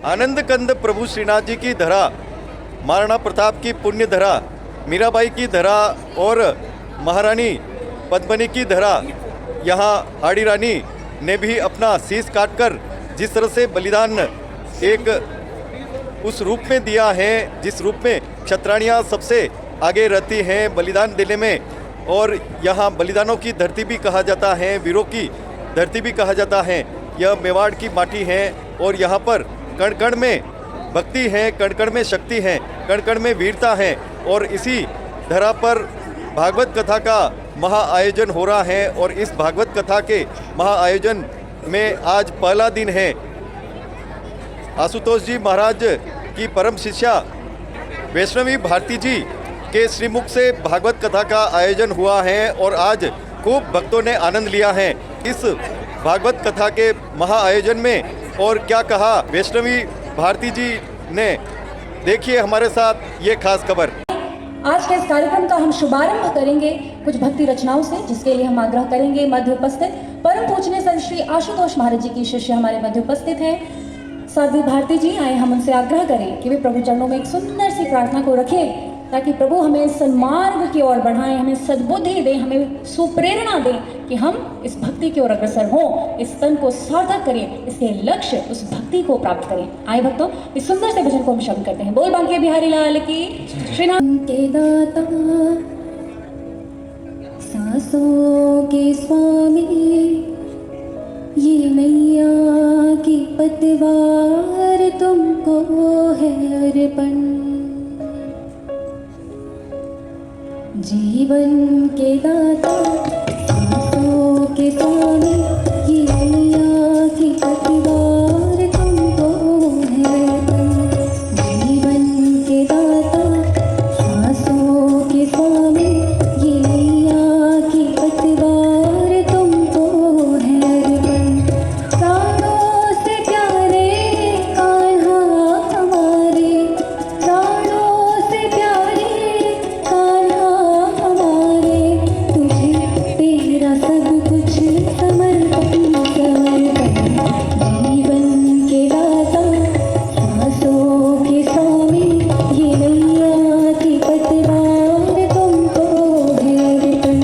आनंद कंद प्रभु श्रीनाथ जी की धरा, महाराणा प्रताप की पुण्य धरा, मीराबाई की धरा और महारानी पद्मिनी की धरा, यहाँ हाड़ी रानी ने भी अपना शीश काटकर जिस तरह से बलिदान एक उस रूप में दिया है जिस रूप में क्षत्राणियाँ सबसे आगे रहती हैं बलिदान देने में, और यहाँ बलिदानों की धरती भी कहा जाता है, वीरों की धरती भी कहा जाता है। यह मेवाड़ की माटी है और यहाँ पर कण कण में भक्ति है, कण कण में शक्ति है, कण कण में वीरता है। और इसी धरा पर भागवत कथा का महा आयोजन हो रहा है और इस भागवत कथा के महा आयोजन में आज पहला दिन है। आशुतोष जी महाराज की परम शिष्या वैष्णवी भारती जी के श्रीमुख से भागवत कथा का आयोजन हुआ है और आज खूब भक्तों ने आनंद लिया है इस भागवत कथा के महा आयोजन में। और क्या कहा वैष्णवी भारती जी ने, देखिए हमारे साथ ये खास खबर। आज के इस कार्यक्रम का हम शुभारंभ करेंगे कुछ भक्ति रचनाओं से, जिसके लिए हम आग्रह करेंगे मध्य उपस्थित परम पूजनीय संत श्री आशुतोष महाराज जी की शिष्य हमारे मध्य उपस्थित हैं साध्वी भारती जी। आए हम उनसे आग्रह करें कि वे प्रभु चरणों में एक सुंदर सी प्रार्थना को रखें ताकि प्रभु हमें सन्मार्ग की ओर बढ़ाएं, हमें सद्बुद्धि दें, हमें सुप्रेरणा दें कि हम इस भक्ति की ओर अग्रसर हों, इस तन को सार्थक करें, इसके लक्ष्य उस भक्ति को प्राप्त करें। आए भक्तों, इस सुंदर से भजन को हम श्रवण करते हैं। बोल बांके बिहारी लाल की। श्रीनाथ के दाता, सांसों के स्वामी, ये मैया की पतवार तुमको है अर्पण। जीवन के दाता, सांसों के स्वामी, ये मैया की पतवार तुमको है अर्पण। जीवन के दाता, सांसों के स्वामी, ये मैया की पतवार तुमको है अर्पण। प्राणों से प्यारे कान्हा हमारे, प्राणों से प्यारे कान्हा हमारे, तुझे तेरा सब कुछ समर्पण समर्पण। जीवन के दाता, सांसों के स्वामी, ये मैया की पतवार तुमको है अर्पण।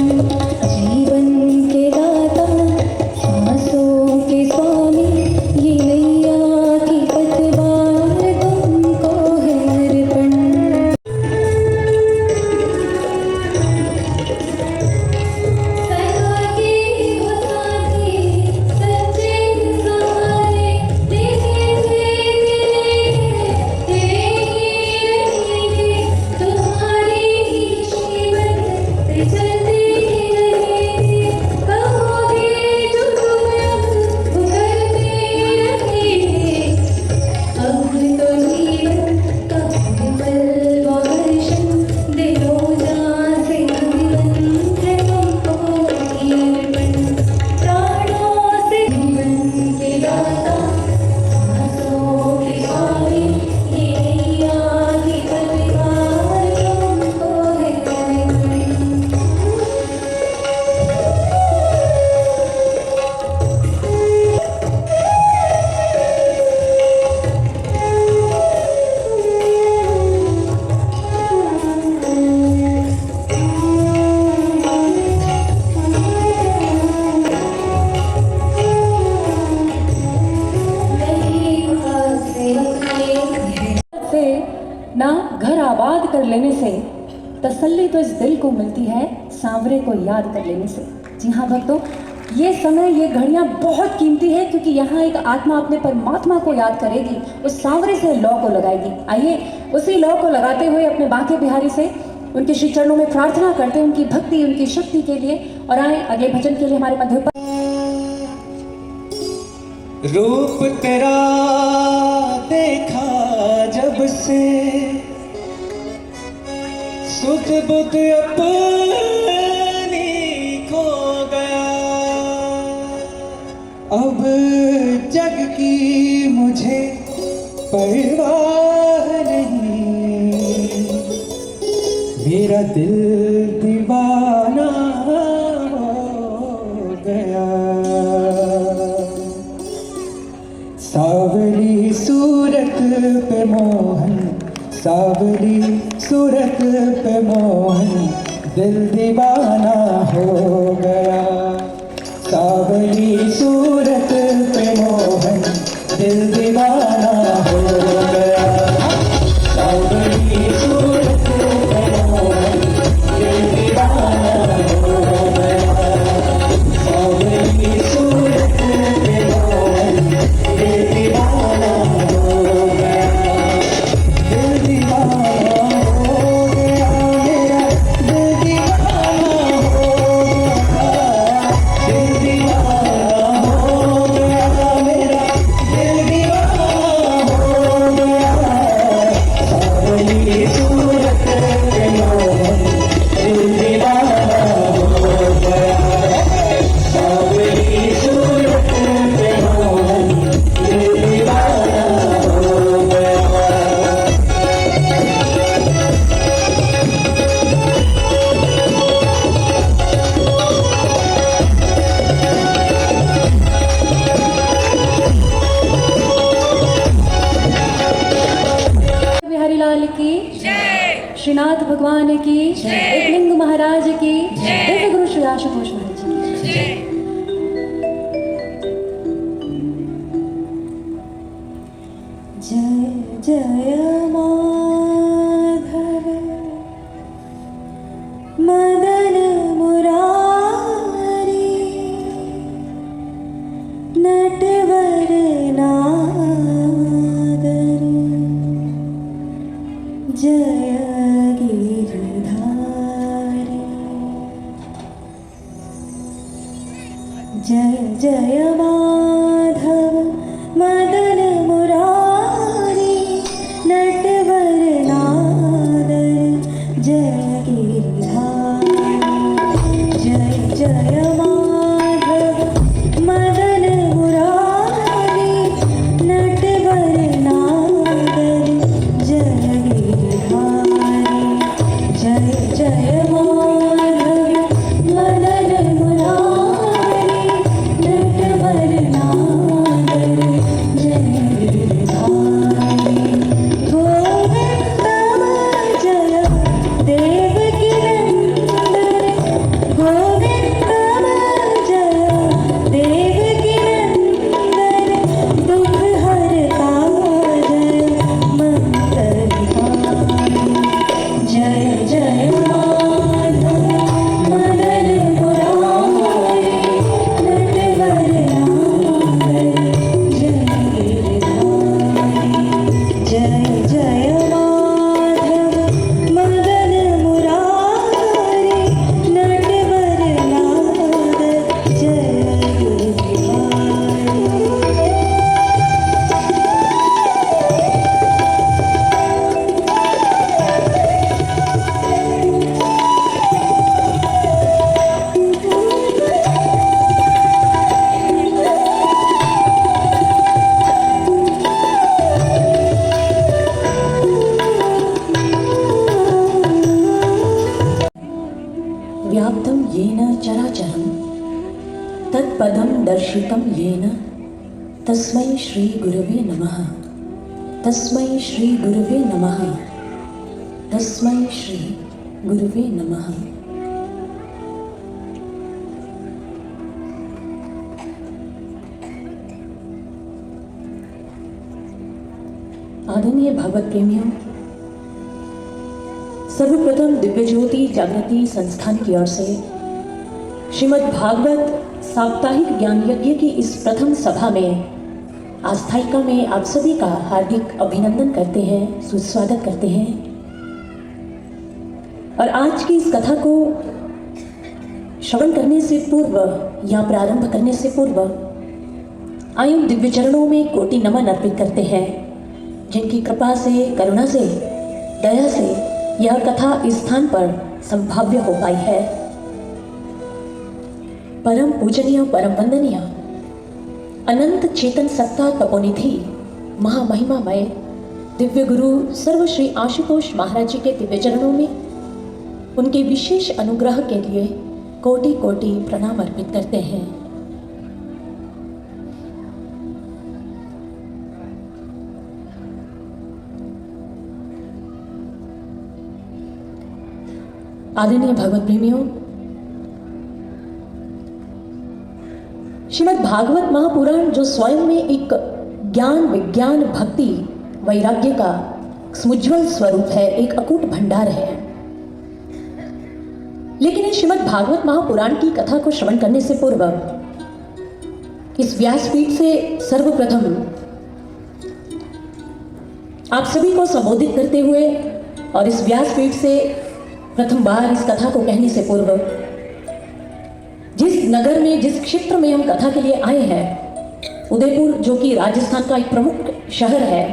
जीवन के दाता, सांसों के स्वामी, ये मैया की पतवार तुमको है अर्पण। ना घर आबाद कर लेने से तसल्ली तो इस दिल को मिलती है सांवरे को याद कर लेने से। जी हाँ भक्तों, ये समय, ये घड़ियाँ बहुत कीमती है क्योंकि यहाँ एक आत्मा अपने परमात्मा को याद करेगी, उस सांवरे से लौ को लगाएगी। आइए उसी लौ को लगाते हुए अपने बांके बिहारी से उनके श्री चरणों में प्रार्थना करते हैं उनकी भक्ति, उनकी शक्ति के लिए। और आए अगले भजन के लिए हमारे मध्य पर। रूप तेरा देखा जब से, सुध बुध अपनी खो गया। अब जग की मुझे परवाह नहीं, मेरा दिल दीवाना हो गया। सावली सूरत सावली सूरत पे मोहन दिल दीवाना हो गया। सावली सूरत पे मोहन दिल दीवाना हो गया। सावली सूरत पे मोहन दिल दीवाना हो गया। सावली सूरत पे मोहन दिल दीवाना हो गया। दिल दीवाना हो गया मेरा, दिल दीवाना हो गया। दिल दीवाना हो गया मेरा, दिल दीवाना हो गया। सावली सूरत पे मोहन दिल दीवाना हो गया। सावली सूरत पे मोहन दिल दीवाना हो गया। बिहारी लाल की जय, श्रीनाथ भगवान की जय, एकलिंग महाराज की जय, दिव्य गुरु श्री आशुतोष महाराज की जय। जय जय माधव मदन मुरारी नटवर नागर जय गिरधारी। जय जय माधव मदन मुरारी नटवर नागर जय गिरधारी। जय जय माधव मदन मुरारी नटवर नागर जय गिरधारी। जय जय माधव मदन मुरारी नटवर नागर जय गिरधारी। गोविंदम जय देवकी नंदन, गोविंदम जय देवकी नंदन, दुख हरता जय मंगलहारी। जय जय माधव मदन मुरारी नटवर नागर जय गिरधारी। जय जय माधव मदन मुरारी नटवर नागर जय गिरधारी। व्याप्तं येन चराचरं तत्पदं दर्शितं येन तस्मै श्री गुरवे नमः। तस्मै श्री गुरवे नमः। तस्मै श्री गुरवे नमः। आदरणीय भागवत प्रेमियों, सर्वप्रथम दिव्य ज्योति जागृति संस्थान की ओर से श्रीमद् भागवत साप्ताहिक ज्ञान यज्ञ की इस प्रथम सभा में आस्थायिका में आप सभी का हार्दिक अभिनंदन करते हैं, सुस्वागत करते हैं। और आज की इस कथा को श्रवण करने से पूर्व या प्रारंभ करने से पूर्व आइए दिव्य चरणों में कोटि नमन अर्पित करते हैं, जिनकी कृपा से, करुणा से, दया से यह कथा इस स्थान पर संभाव्य हो पाई है। परम पूजनीय, परम वंदनीय, अनंत चेतन सत्ता तपोनिधि महामहिमामय दिव्य गुरु सर्व श्री आशुतोष महाराज जी के दिव्य चरणों में उनके विशेष अनुग्रह के लिए कोटि कोटि प्रणाम अर्पित करते हैं। आदरणीय भगवत प्रेमियों, श्रीमद् भागवत महापुराण जो स्वयं में एक ज्ञान, विज्ञान, भक्ति, वैराग्य का समुज्वल स्वरूप है, एक अकूट भंडार है। लेकिन इस श्रीमद् भागवत महापुराण की कथा को श्रवण करने से पूर्व इस व्यासपीठ से सर्वप्रथम आप सभी को संबोधित करते हुए और इस व्यासपीठ से प्रथम बार इस कथा को कहने से पूर्व जिस नगर में, जिस क्षेत्र में हम कथा के लिए आए हैं, उदयपुर जो कि राजस्थान का एक प्रमुख शहर है,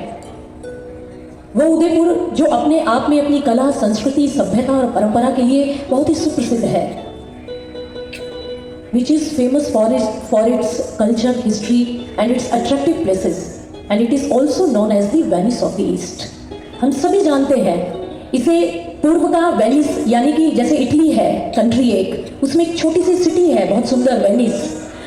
वो उदयपुर जो अपने आप में अपनी कला, संस्कृति, सभ्यता और परंपरा के लिए बहुत ही सुप्रसिद्ध है, which is famous for its culture, history and its attractive places, and it is also known as the Venice of the East। हम सभी जानते हैं इसे पूर्व का वेनिस, यानी कि जैसे इटली है कंट्री एक, उसमें एक छोटी सी सिटी है बहुत सुंदर वेनिस,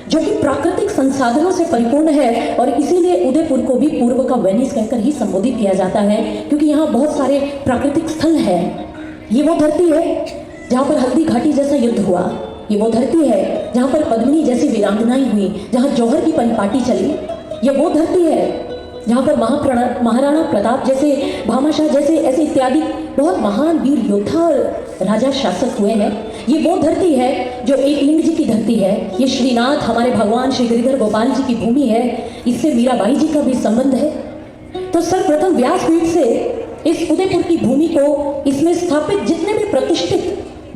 जो कि प्राकृतिक संसाधनों से परिपूर्ण है और इसीलिए उदयपुर को भी पूर्व का वेनिस कहकर ही संबोधित किया जाता है, क्योंकि यहाँ बहुत सारे प्राकृतिक स्थल हैं। ये वो धरती है जहाँ पर हल्दी घाटी जैसा युद्ध हुआ, ये वो धरती है जहाँ पर पद्मिनी जैसी वीरांगनाएं हुई, जहाँ जौहर की परिपाटी चली, ये वो धरती है जहाँ पर महाराणा प्रताप जैसे, भामाशाह जैसे, ऐसे इत्यादि बहुत महान वीर योद्धा और राजा शासक हुए हैं। ये वो धरती है जो एक लिंग जी की धरती है। ये श्रीनाथ हमारे भगवान श्री गिरिधर गोपाल जी की भूमि है। इससे मीराबाई जी का भी संबंध है। तो सर्वप्रथम व्यासपीठ से इस उदयपुर की भूमि को, इसमें स्थापित जितने भी प्रतिष्ठित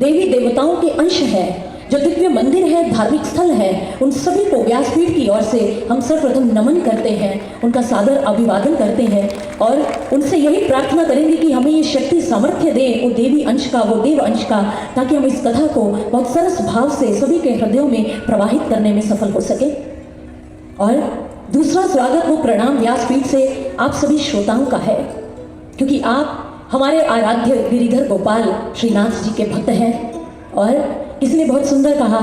देवी देवताओं के अंश हैं, जो दिव्य मंदिर है, धार्मिक स्थल है, उन सभी को व्यासपीठ की ओर से हम सर्वप्रथम नमन करते हैं, उनका सादर अभिवादन करते हैं और उनसे यही प्रार्थना करेंगे कि हमें ये शक्ति सामर्थ्य दे, वो देवी अंश का, वो देव अंश का, ताकि हम इस कथा को बहुत सरस भाव से सभी के हृदयों में प्रवाहित करने में सफल हो सके। और दूसरा स्वागत वो प्रणाम व्यासपीठ से आप सभी श्रोताओं का है, क्योंकि आप हमारे आराध्य गिरिधर गोपाल श्रीनाथ जी के भक्त हैं। और किसी ने बहुत सुंदर कहा,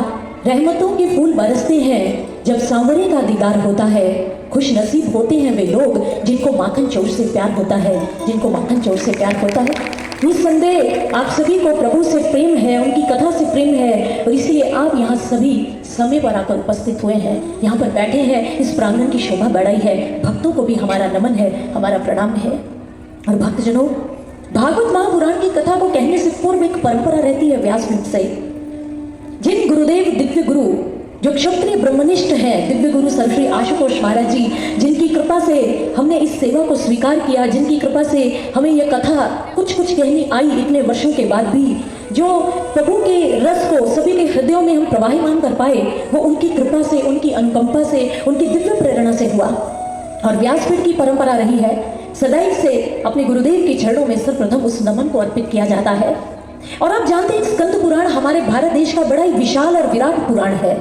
रहमतों के फूल बरसते हैं जब सांवरे का दीदार होता है, खुश नसीब होते हैं वे लोग जिनको माखन चोर से प्यार होता है, जिनको माखन चोर से प्यार होता है। निस्संदेह आप सभी को प्रभु से प्रेम है, उनकी कथा से प्रेम है, और इसलिए आप यहाँ सभी समय पर आकर उपस्थित हुए हैं, यहाँ पर बैठे हैं। इस प्रांगण की शोभा बढ़ाई है। भक्तों को भी हमारा नमन है, हमारा प्रणाम है। और भक्तजनों, भागवत महापुराण की कथा को कहने से पूर्व एक परंपरा रहती है व्यासपीठ से। जिन गुरुदेव, दिव्य गुरु जो क्षत्रिय ब्रह्मनिष्ठ हैं, दिव्य गुरु सर श्री आशुतोष महाराज जी, जिनकी कृपा से हमने इस सेवा को स्वीकार किया, जिनकी कृपा से हमें यह कथा कुछ कहनी आई इतने वर्षों के बाद भी, जो प्रभु के रस को सभी के हृदयों में हम प्रवाहिमान कर पाए, वो उनकी कृपा से, उनकी अनुकंपा से, उनकी दिव्य प्रेरणा से हुआ। और व्यासपीठ की परंपरा रही है सदैव से अपने गुरुदेव के चरणों में सर्वप्रथम उस नमन को अर्पित किया जाता है। और आप जानते हैं स्कंद पुराण हमारे भारत देश का बड़ा ही विशाल और विराट पुराण है।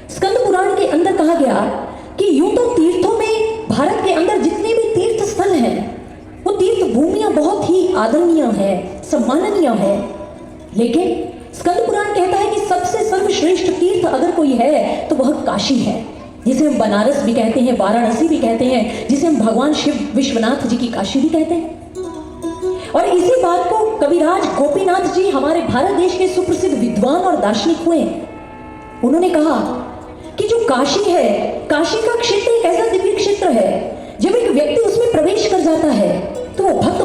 स्कंद पुराण के अंदर कहा गया कि यूं तो तीर्थों में, भारत के अंदर जितने भी तीर्थ स्थल हैं, वो तीर्थ भूमियां बहुत ही आदरणीय हैं, सम्माननीय हैं, लेकिन स्कंद पुराण कहता है कि सबसे सर्वश्रेष्ठ तीर्थ अगर कोई है तो वह काशी है, जिसे हम बनारस भी कहते हैं, वाराणसी भी कहते हैं, जिसे हम भगवान शिव विश्वनाथ जी की काशी भी कहते हैं। और इसी बात को कविराज गोपीनाथ जी, हमारे भारत देश के सुप्रसिद्ध विद्वान और दार्शनिक हुए, उन्होंने कहा कि जो काशी है, काशी का क्षेत्र एक ऐसा दिव्य क्षेत्र है, जब एक व्यक्ति उसमें प्रवेश कर जाता है तो वो भक्त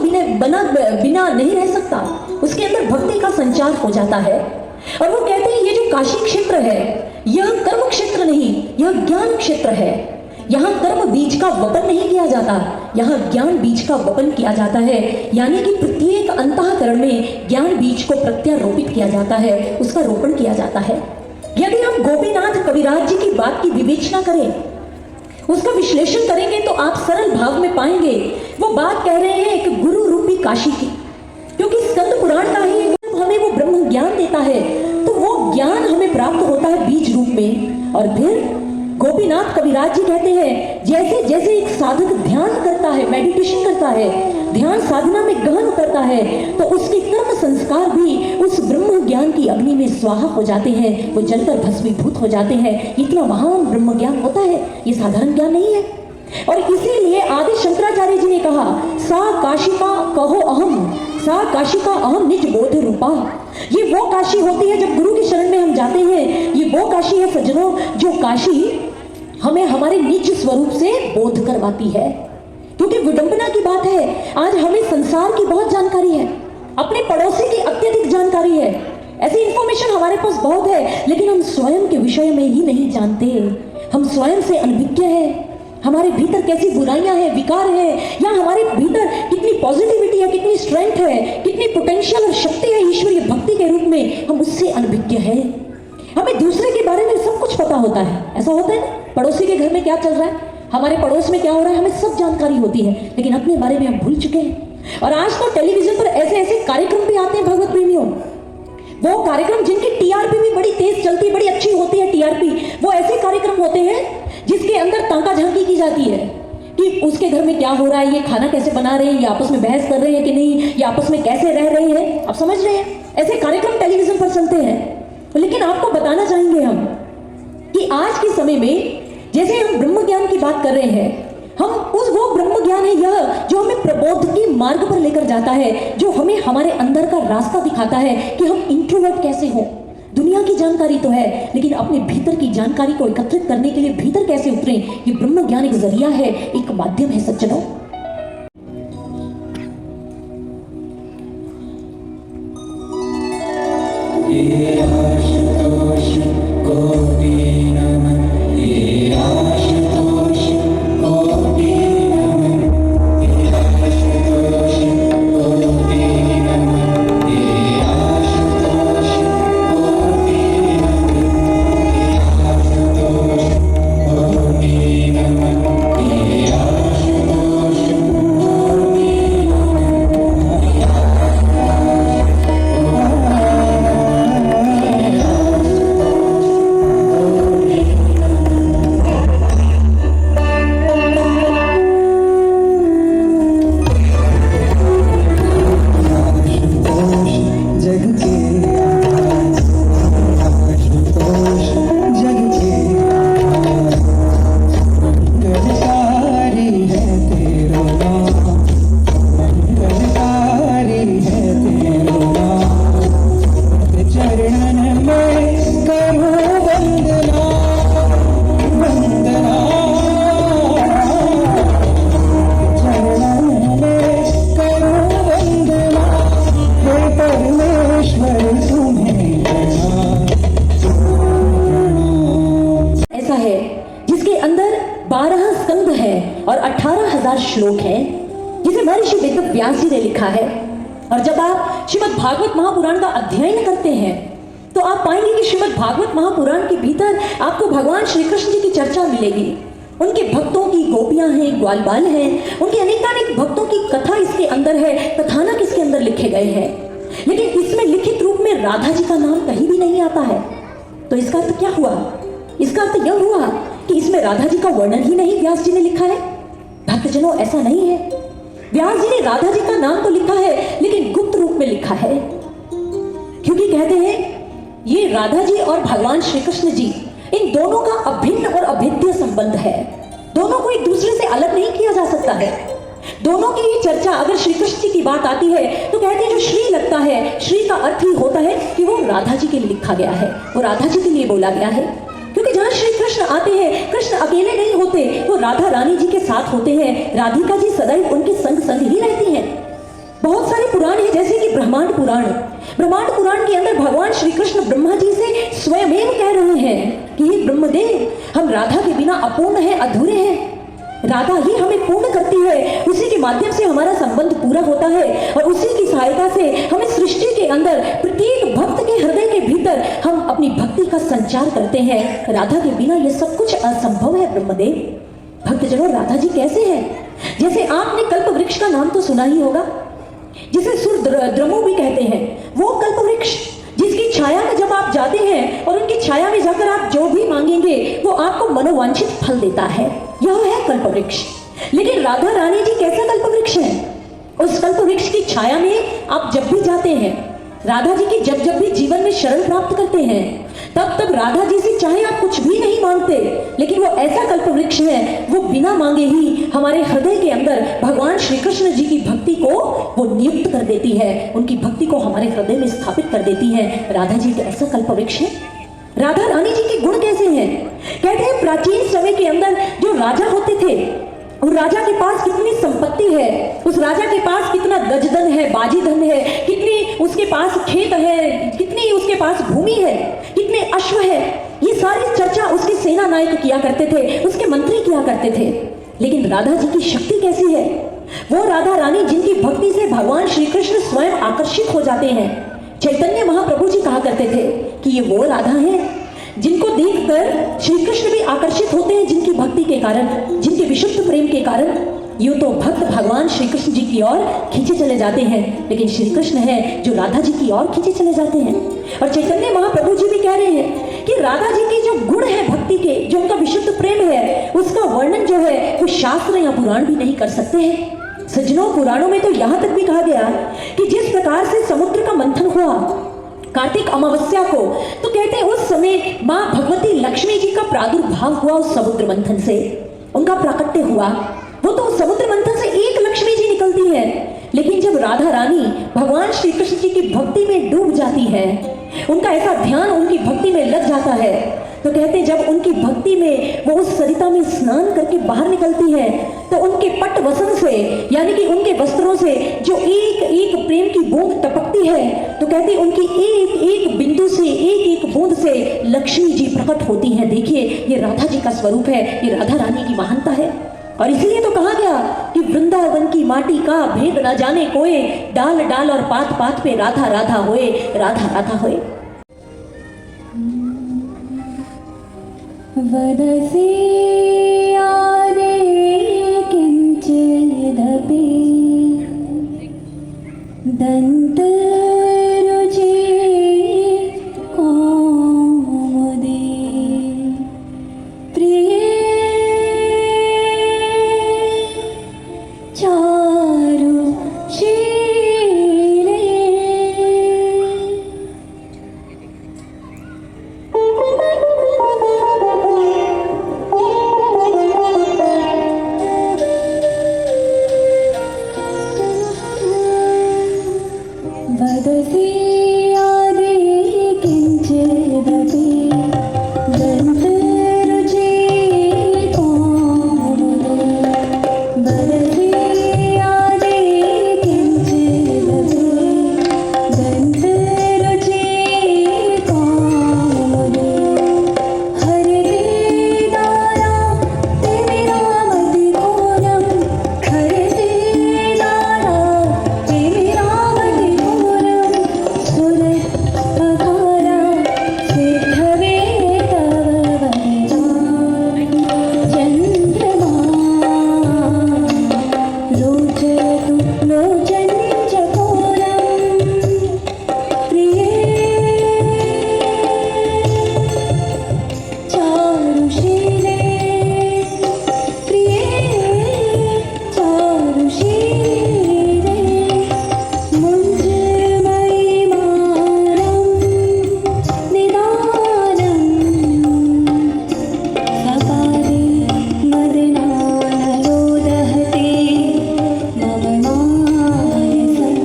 बिना नहीं रह सकता, उसके अंदर भक्ति का संचार हो जाता है। और वो कहते हैं ये जो काशी क्षेत्र है, यह कर्म क्षेत्र नहीं, यह ज्ञान क्षेत्र है। यहाँ कर्म बीज का वपन नहीं किया जाता, यहाँ ज्ञान बीज का वपन किया जाता है, यानी कि प्रत्येक अंतःकरण में ज्ञान बीज को प्रत्यारोपित किया जाता है, उसका रोपण किया जाता है। यदि हम गोपीनाथ कविराज जी की बात की विवेचना करें, उसका विश्लेषण करेंगे, तो आप सरल भाव में पाएंगे वो बात कह रहे हैं एक गुरु रूपी काशी की, क्योंकि स्कंद पुराण का ही हमें वो ब्रह्म ज्ञान देता है, तो वो ज्ञान हमें प्राप्त होता है बीज रूप में। और फिर गोपीनाथ कविराज जी कहते हैं जैसे जैसे एक साधक ध्यान करता है, मेडिटेशन करता है, ध्यान साधना में गहन करता है, तो उसके कर्म संस्कार भी उस ब्रह्म ज्ञान की अग्नि में स्वाहा हो जाते हैं, वो जलकर भस्मीभूत हो जाते हैं। इतना महान ब्रह्म ज्ञान होता है, ये साधारण ज्ञान नहीं है। और इसीलिए आदि शंकराचार्य जी ने कहा, सा काशिका कहो अहम, सा काशिका अहम निज बोध रूपा। ये वो काशी होती है जब गुरु की शरण में हम जाते हैं। ये वो काशी है सज्जनों, जो काशी हमें हमारे निज स्वरूप से बोध करवाती है। क्योंकि विडंबना की बात है, आज हमें संसार की बहुत जानकारी है, अपने पड़ोसी की अत्यधिक जानकारी है, ऐसी इंफॉर्मेशन हमारे पास बहुत है, लेकिन हम स्वयं के विषय में ही नहीं जानते। हम स्वयं से अनभिज्ञ हैं। हमारे भीतर कैसी बुराइयां हैं, विकार है, या हमारे भीतर कितनी पॉजिटिविटी है, कितनी स्ट्रेंथ है, कितनी पोटेंशियल और शक्ति है ईश्वरीय भक्ति के रूप में, हम उससे अनभिज्ञ हैं। हमें दूसरे के बारे में सब कुछ पता होता है, ऐसा होता है ना, पड़ोसी के घर में क्या चल रहा है, हमारे पड़ोस में क्या हो रहा है, हमें सब जानकारी होती है, लेकिन अपने बारे में हम भूल चुके हैं। और आज तो टेलीविजन पर ऐसे ऐसे कार्यक्रम भी आते हैं भगवत प्रेमियों, वो कार्यक्रम जिनकी टीआरपी भी बड़ी तेज चलती है, बड़ी अच्छी होती है टीआरपी। वो ऐसे कार्यक्रम होते हैं जिसके अंदर ताका झांकी की जाती है कि उसके घर में क्या हो रहा है, ये खाना कैसे बना रहे हैं, ये आपस में बहस कर रहे हैं कि नहीं, ये आपस में कैसे रह रहे हैं, आप समझ रहे हैं, ऐसे कार्यक्रम टेलीविजन पर चलते हैं। लेकिन आपको बताना चाहेंगे हम कि आज के समय में जैसे हम ब्रह्म ज्ञान की बात कर रहे हैं, हम उस वो ब्रह्म ज्ञान है यह जो हमें प्रबोध की मार्ग पर लेकर जाता है, जो हमें हमारे अंदर का रास्ता दिखाता है कि हम इंट्रोवर्ट कैसे हो। दुनिया की जानकारी तो है, लेकिन अपने भीतर की जानकारी को एकत्रित करने के लिए भीतर कैसे उतरें, ये ब्रह्म ज्ञान एक जरिया है, एक माध्यम है सज्जनों। ये आशुतोष कोटि नमः, ये आशुतोष कोटि नमः, ये आशुतोष कोटि नमः, ये आशुतोष कोटि नमः, ये आशुतोष कोटि नमः, ये आशुतोष जग के आशुतोष जग के मंगलकारी है तेरो नाम, मंगलकारी है तेरो नाम। चरणन में करूं वंदना, वंदना चरणन में करूं वंदना, हे परमेश्वर तुम्हें प्रणाम, प्रणाम। ऐसा है जिसके अंदर 12 स्कंद है और 18,000 श्लोक है, जिसे महर्षि वेद व्यास जी ने लिखा है। और जब आप श्रीमद् भागवत महापुराण का अध्ययन करते हैं तो आप पाएंगे कि श्रीमद् भागवत महापुराण के भीतर आपको भगवान श्री कृष्ण जी की चर्चा मिलेगी। उनके भक्तों की गोपियां हैं, ग्वाल बाल हैं, उनके अनेकानेक भक्तों की कथा इसके अंदर है, कथानक इसके अंदर लिखे गए हैं। लेकिन इसमें लिखित रूप में राधा जी का नाम कहीं भी नहीं आता है। तो इसका अर्थ क्या हुआ? इसका अर्थ यह हुआ कि इसमें राधा जी का वर्णन ही नहीं व्यास जी ने लिखा है। भक्तजनों, ऐसा नहीं है। व्यास जी ने राधा जी का नाम तो लिखा है, लेकिन गुप्त रूप में लिखा है, क्योंकि कहते हैं ये राधा जी और भगवान श्री कृष्ण जी, इन दोनों का अभिन्न और अभेद्य संबंध है। दोनों को एक दूसरे से अलग नहीं किया जा सकता है। दोनों की ही चर्चा अगर श्री कृष्ण जी की बात आती है तो कहते हैं जो श्री लगता है, श्री का अर्थ ही होता है कि वो राधा जी के लिए लिखा गया है, वो राधा जी के लिए बोला गया है। क्योंकि जहाँ श्री कृष्ण आते हैं, कृष्ण अकेले नहीं होते, वो राधा रानी जी के साथ होते हैं। राधिका जी सदैव उनके संग संग ही रहती हैं। बहुत सारे पुराण हैं, जैसे कि ब्रह्मांड पुराण। ब्रह्मांड पुराण के अंदर भगवान श्री कृष्ण ब्रह्मा जी से स्वयं कह रहे हैं कि हे ब्रह्मदेव, हम राधा के बिना अपूर्ण हैं, अधूरे हैं। राधा ही हमें पूर्ण करती है, उसी के माध्यम से हमारा संबंध पूरा होता है, और उसी की सहायता से हमें सृष्टि के अंदर प्रत्येक भक्त के हृदय के भीतर हम अपनी भक्ति का संचार करते हैं। राधा के बिना यह सब कुछ असंभव है ब्रह्मदेव। भक्तजनों, राधा जी कैसे हैं? जैसे आपने कल्प वृक्ष का नाम तो सुना ही होगा, जिसे सुर द्रमु भी कहते हैं। वो कल्प वृक्ष जिसकी छाया में जब आप जाते हैं और उनकी छाया में जाकर आप जो भी मांगेंगे वो आपको मनोवांछित फल देता है, यह है कल्प वृक्ष। लेकिन राधा रानी जी कैसा कल्प वृक्ष है? उस कल्प वृक्ष की छाया में आप जब भी जाते हैं, राधा जी की जब जब भी जीवन में शरण प्राप्त करते हैं, तब राधा जी से चाहे आप कुछ भी नहीं मांगते, लेकिन वो ऐसा कल्प वृक्ष है, वो बिना मांगे ही हमारे हृदय के अंदर भगवान श्री कृष्ण जी की भक्ति को वो नियुक्त कर देती है, उनकी भक्ति को हमारे हृदय में स्थापित कर देती है। राधा जी तो ऐसा कल्प वृक्ष है। राधा रानी जी के गुण कैसे हैं? कहते हैं प्राचीन समय के अंदर जो राजा होते थे, उस राजा के पास कितनी संपत्ति है, उस राजा के पास कितना गजधन है, बाजी धन है, कितनी उसके पास खेत है, कितनी उसके पास भूमि है, कितने अश्व है, ये सारी चर्चा उसके सेना नायक किया करते थे, उसके मंत्री किया करते थे। लेकिन राधा जी की शक्ति कैसी है? वो राधा रानी जिनकी भक्ति से भगवान श्री कृष्ण स्वयं आकर्षित हो जाते हैं। चैतन्य महाप्रभु जी कहा करते थे कि ये वो राधा है जिनको देखकर श्री कृष्ण भी आकर्षित होते हैं, जिनकी भक्ति के कारण, जिनके विशुद्ध प्रेम के कारण यूं तो भक्त भगवान श्री कृष्ण जी की ओर खींचे चले जाते हैं, लेकिन श्री कृष्ण है जो राधा जी की ओर खींचे चले जाते हैं। और चैतन्य महाप्रभु जी भी कह रहे हैं कि राधा जी के जो गुण है भक्ति के, जो उनका विशुद्ध प्रेम है, उसका वर्णन जो है वो शास्त्र या पुराण भी नहीं कर सकते हैं। सज्जनों, पुराणों में तो यहाँ तक भी कहा गया कि जिस प्रकार से समुद्र का मंथन हुआ कार्तिक अमावस्या को, तो कहते हैं उस समय माँ भगवती लक्ष्मी जी का प्रादुर्भाव हुआ उस समुद्र मंथन से, उनका प्राकट्य हुआ। वो तो समुद्र मंथन से एक लक्ष्मी जी निकलती है, लेकिन जब राधा रानी भगवान श्री कृष्ण जी की भक्ति में डूब जाती है, उनका ऐसा ध्यान उनकी भक्ति में लग जाता है, तो कहते हैं जब उनकी भक्ति में वो उस सरिता में स्नान करके बाहर निकलती है, तो उनके पट वसन से, यानी कि उनके वस्त्रों से जो एक एक प्रेम की बूंद टपकती है, तो कहते हैं उनकी एक एक बिंदु से, एक एक बूंद से लक्ष्मी जी प्रकट होती हैं। देखिए, ये राधा जी का स्वरूप है, ये राधा रानी की महानता है। और इसलिए तो कहा गया कि वृंदावन की माटी का भेद न जाने कोई, डाल डाल और पात पात पे राधा राधा होए, राधा राधा होए। वदसि आदे किंचिदपि दन्तरुचि कौमुदी प्रिये चारुशीले। वदसि आदे किंचिदपि दन्तरुचि कौमुदी वदसि आदे किंचिदपि दन्तरुचि कौमुदी हरे दारा तेरा मदिकोरम हरे दारा तेरा मदिकोरम सुरत पधारा सिद्धवे तव चंद्रमा लोचतु लोचन चकोरम प्रिये चारुशीले प्रिये चारुशीले मुञ्जमयि मारं निदानं सपादे मदनालो दहते मम मानसं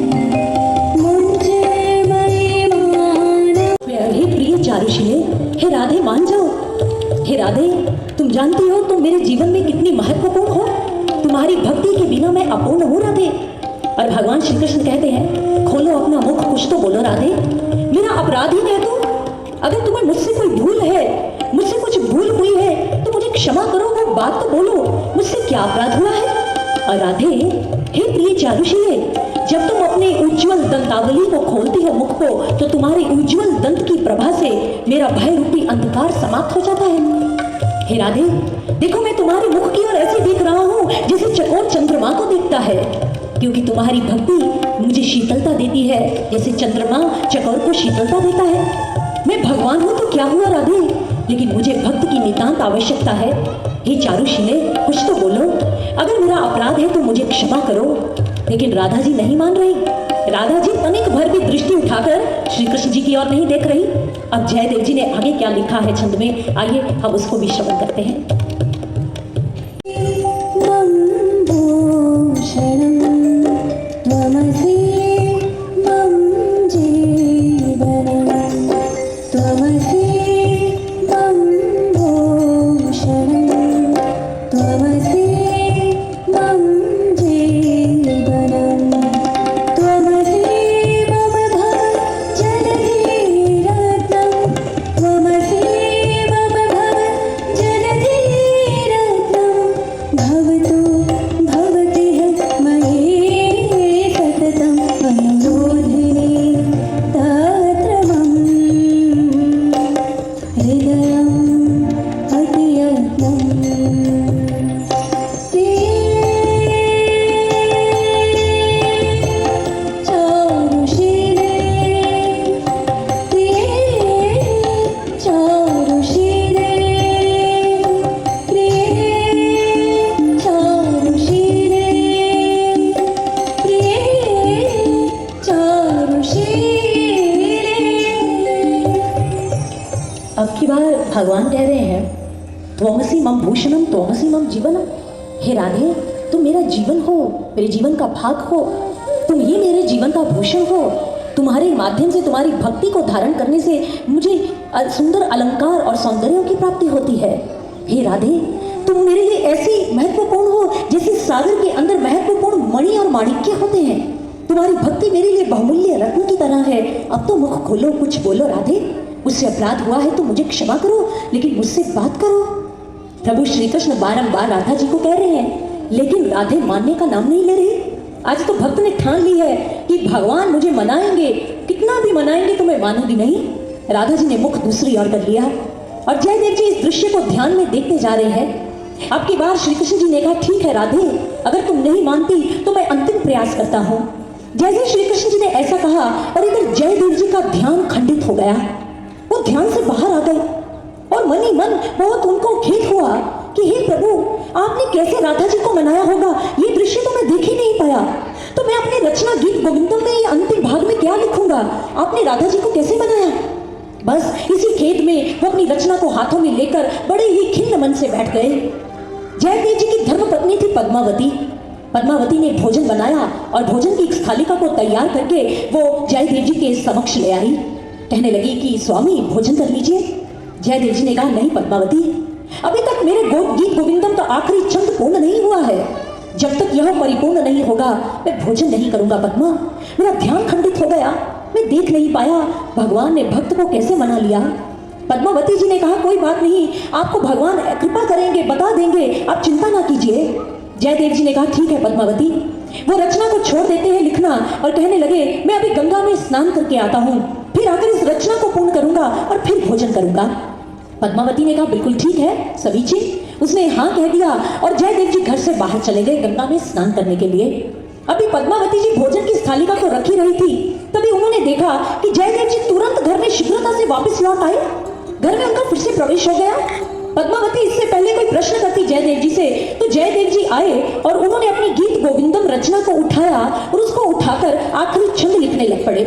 मुञ्जमयि मारं। हे प्रिय चारुशीले, हे राधे मान जाओ। हे राधे, तुम जानती हो तुम मेरे जीवन में कितनी महत्वपूर्ण हो, तुम्हारी भक्ति के बिना मैं अपूर्ण हूँ राधे। और भगवान श्री कृष्ण कहते हैं, खोलो अपना मुख, कुछ तो बोलो राधे, मेरा अपराध ही कह दो। अगर तुम्हें मुझसे कोई भूल है, मुझसे कुछ भूल हुई है, तो मुझे क्षमा करो, वो बात तो बोलो, मुझसे क्या अपराध हुआ है। और राधे, हे प्रिय चारुशीले, जब तुम अपने उज्जवल दंतावली को खोलती हो मुख को, तो तुम्हारे उज्जवल दंत की प्रभा से मेरा भय रूपी अंधकार समाप्त हो जाता है। हे राधे, देखो मैं तुम्हारे मुख की ओर ऐसे देख रहा हूँ जैसे चकोर चंद्रमा को देखता है, क्योंकि तुम्हारी भक्ति मुझे शीतलता देती है, जैसे चंद्रमा चकोर को शीतलता देता है। मैं भगवान हूँ तो क्या हुआ राधे, लेकिन मुझे भक्त की नितांत आवश्यकता है। हे चारुशीले, कुछ तो बोलो, अगर मेरा अपराध है तो मुझे क्षमा करो। लेकिन राधा जी नहीं मान रही। राधा जी तनिक भर भी दृष्टि उठाकर श्री कृष्ण जी की ओर नहीं देख रही। अब जयदेव जी ने आगे क्या लिखा है छंद में, आइए हम उसको भी श्रवण करते हैं। अब की बार भगवान कह रहे हैं त्वमसि मम भूषणम त्वमसि मम जीवनम। हे राधे, तुम मेरा जीवन हो, मेरे जीवन का भाग हो, तुम ही मेरे जीवन का भूषण हो। तुम्हारे माध्यम से, तुम्हारी भक्ति को धारण करने से मुझे सुंदर अलंकार और सौंदर्यों की प्राप्ति होती है। हे राधे, तुम मेरे लिए ऐसी महत्वपूर्ण हो जैसे सागर के अंदर महत्वपूर्ण मणि और माणिक्य होते हैं। तुम्हारी भक्ति मेरे लिए बहुमूल्य रत्न की तरह है। अब तो मुख खोलो, कुछ बोलो राधे। मुझसे अपराध हुआ है तो मुझे क्षमा करो, लेकिन मुझसे बात करो। प्रभु श्री कृष्ण बारंबार राधा जी को कह रहे हैं, लेकिन राधे मानने का नाम नहीं ले रही। आज तो भक्त ने ठान ली है कि भगवान मुझे मनाएंगे, कितना भी मनाएंगे तो मैं मानूंगी नहीं। राधा जी ने मुख दूसरी ओर कर लिया और जयदेव जी इस दृश्य को ध्यान में देखते जा रहे हैं। अब की बार श्री कृष्ण जी ने कहा, ठीक है राधे, अगर तुम नहीं मानती तो मैं अंतिम प्रयास करता हूँ। जैसे श्री कृष्ण जी ने ऐसा कहा और इधर जयदेव जी का ध्यान खंडित हो गया। वो ध्यान से बाहर आ गए और मन ही मन बहुत उनको खेद हुआ कि हे प्रभु, आपने कैसे राधा जी को मनाया होगा, ये दृश्य तो मैं देख ही नहीं पाया। तो मैं अपनी रचना गीत गोविंदम में ये अंतिम भाग में क्या लिखूंगा, आपने राधा जी को कैसे मनाया। बस इसी खेद में वो अपनी रचना को हाथों में लेकर बड़े ही खिन्न मन से बैठ गए। जयदेव जी की धर्मपत्नी थी पद्मावती। पद्मावती ने भोजन बनाया और भोजन की एक थालिका को तैयार करके वो जयदेव जी के समक्ष ले आई। कहने लगी कि स्वामी भोजन कर लीजिए। जयदेव जी ने कहा, नहीं पद्मावती, अभी तक मेरे गीत गोविंदम का आखिरी छंद पूर्ण नहीं हुआ है। जब तक यह परिपूर्ण नहीं होगा मैं भोजन नहीं करूंगा पद्मा। मेरा ध्यान खंडित हो गया, मैं देख नहीं पाया भगवान ने भक्त को कैसे मना लिया। पद्मावती जी ने कहा, कोई बात नहीं, आपको भगवान कृपा करेंगे, बता देंगे, आप चिंता ना कीजिए। जयदेव जी ने कहा, ठीक है पद्मावती। वो रचना को छोड़ देते हैं लिखना और कहने लगे, मैं अभी गंगा में स्नान करके आता हूँ, फिर आकर इस रचना को पूर्ण करूंगा और फिर भोजन करूंगा। पद्मावती ने कहा, बिल्कुल ठीक है समीचीन। उसने हाँ कह दिया और जयदेव जी घर से बाहर चले गए गंगा में स्नान करने के लिए। अभी पद्मावती जी भोजन की थालिका को रखी रही थी, तभी उन्होंने देखा कि जयदेव जी तुरंत घर में शीघ्रता से वापस लौट आए। घर में उनका फिर से प्रवेश हो गया। पद्मावती इससे पहले कोई प्रश्न करती जयदेव जी से तो जयदेव जी आए और उन्होंने अपनी गीत गोविंदम रचना को उठाया और उसको उठाकर आखिरी छंद लिखने लग पड़े।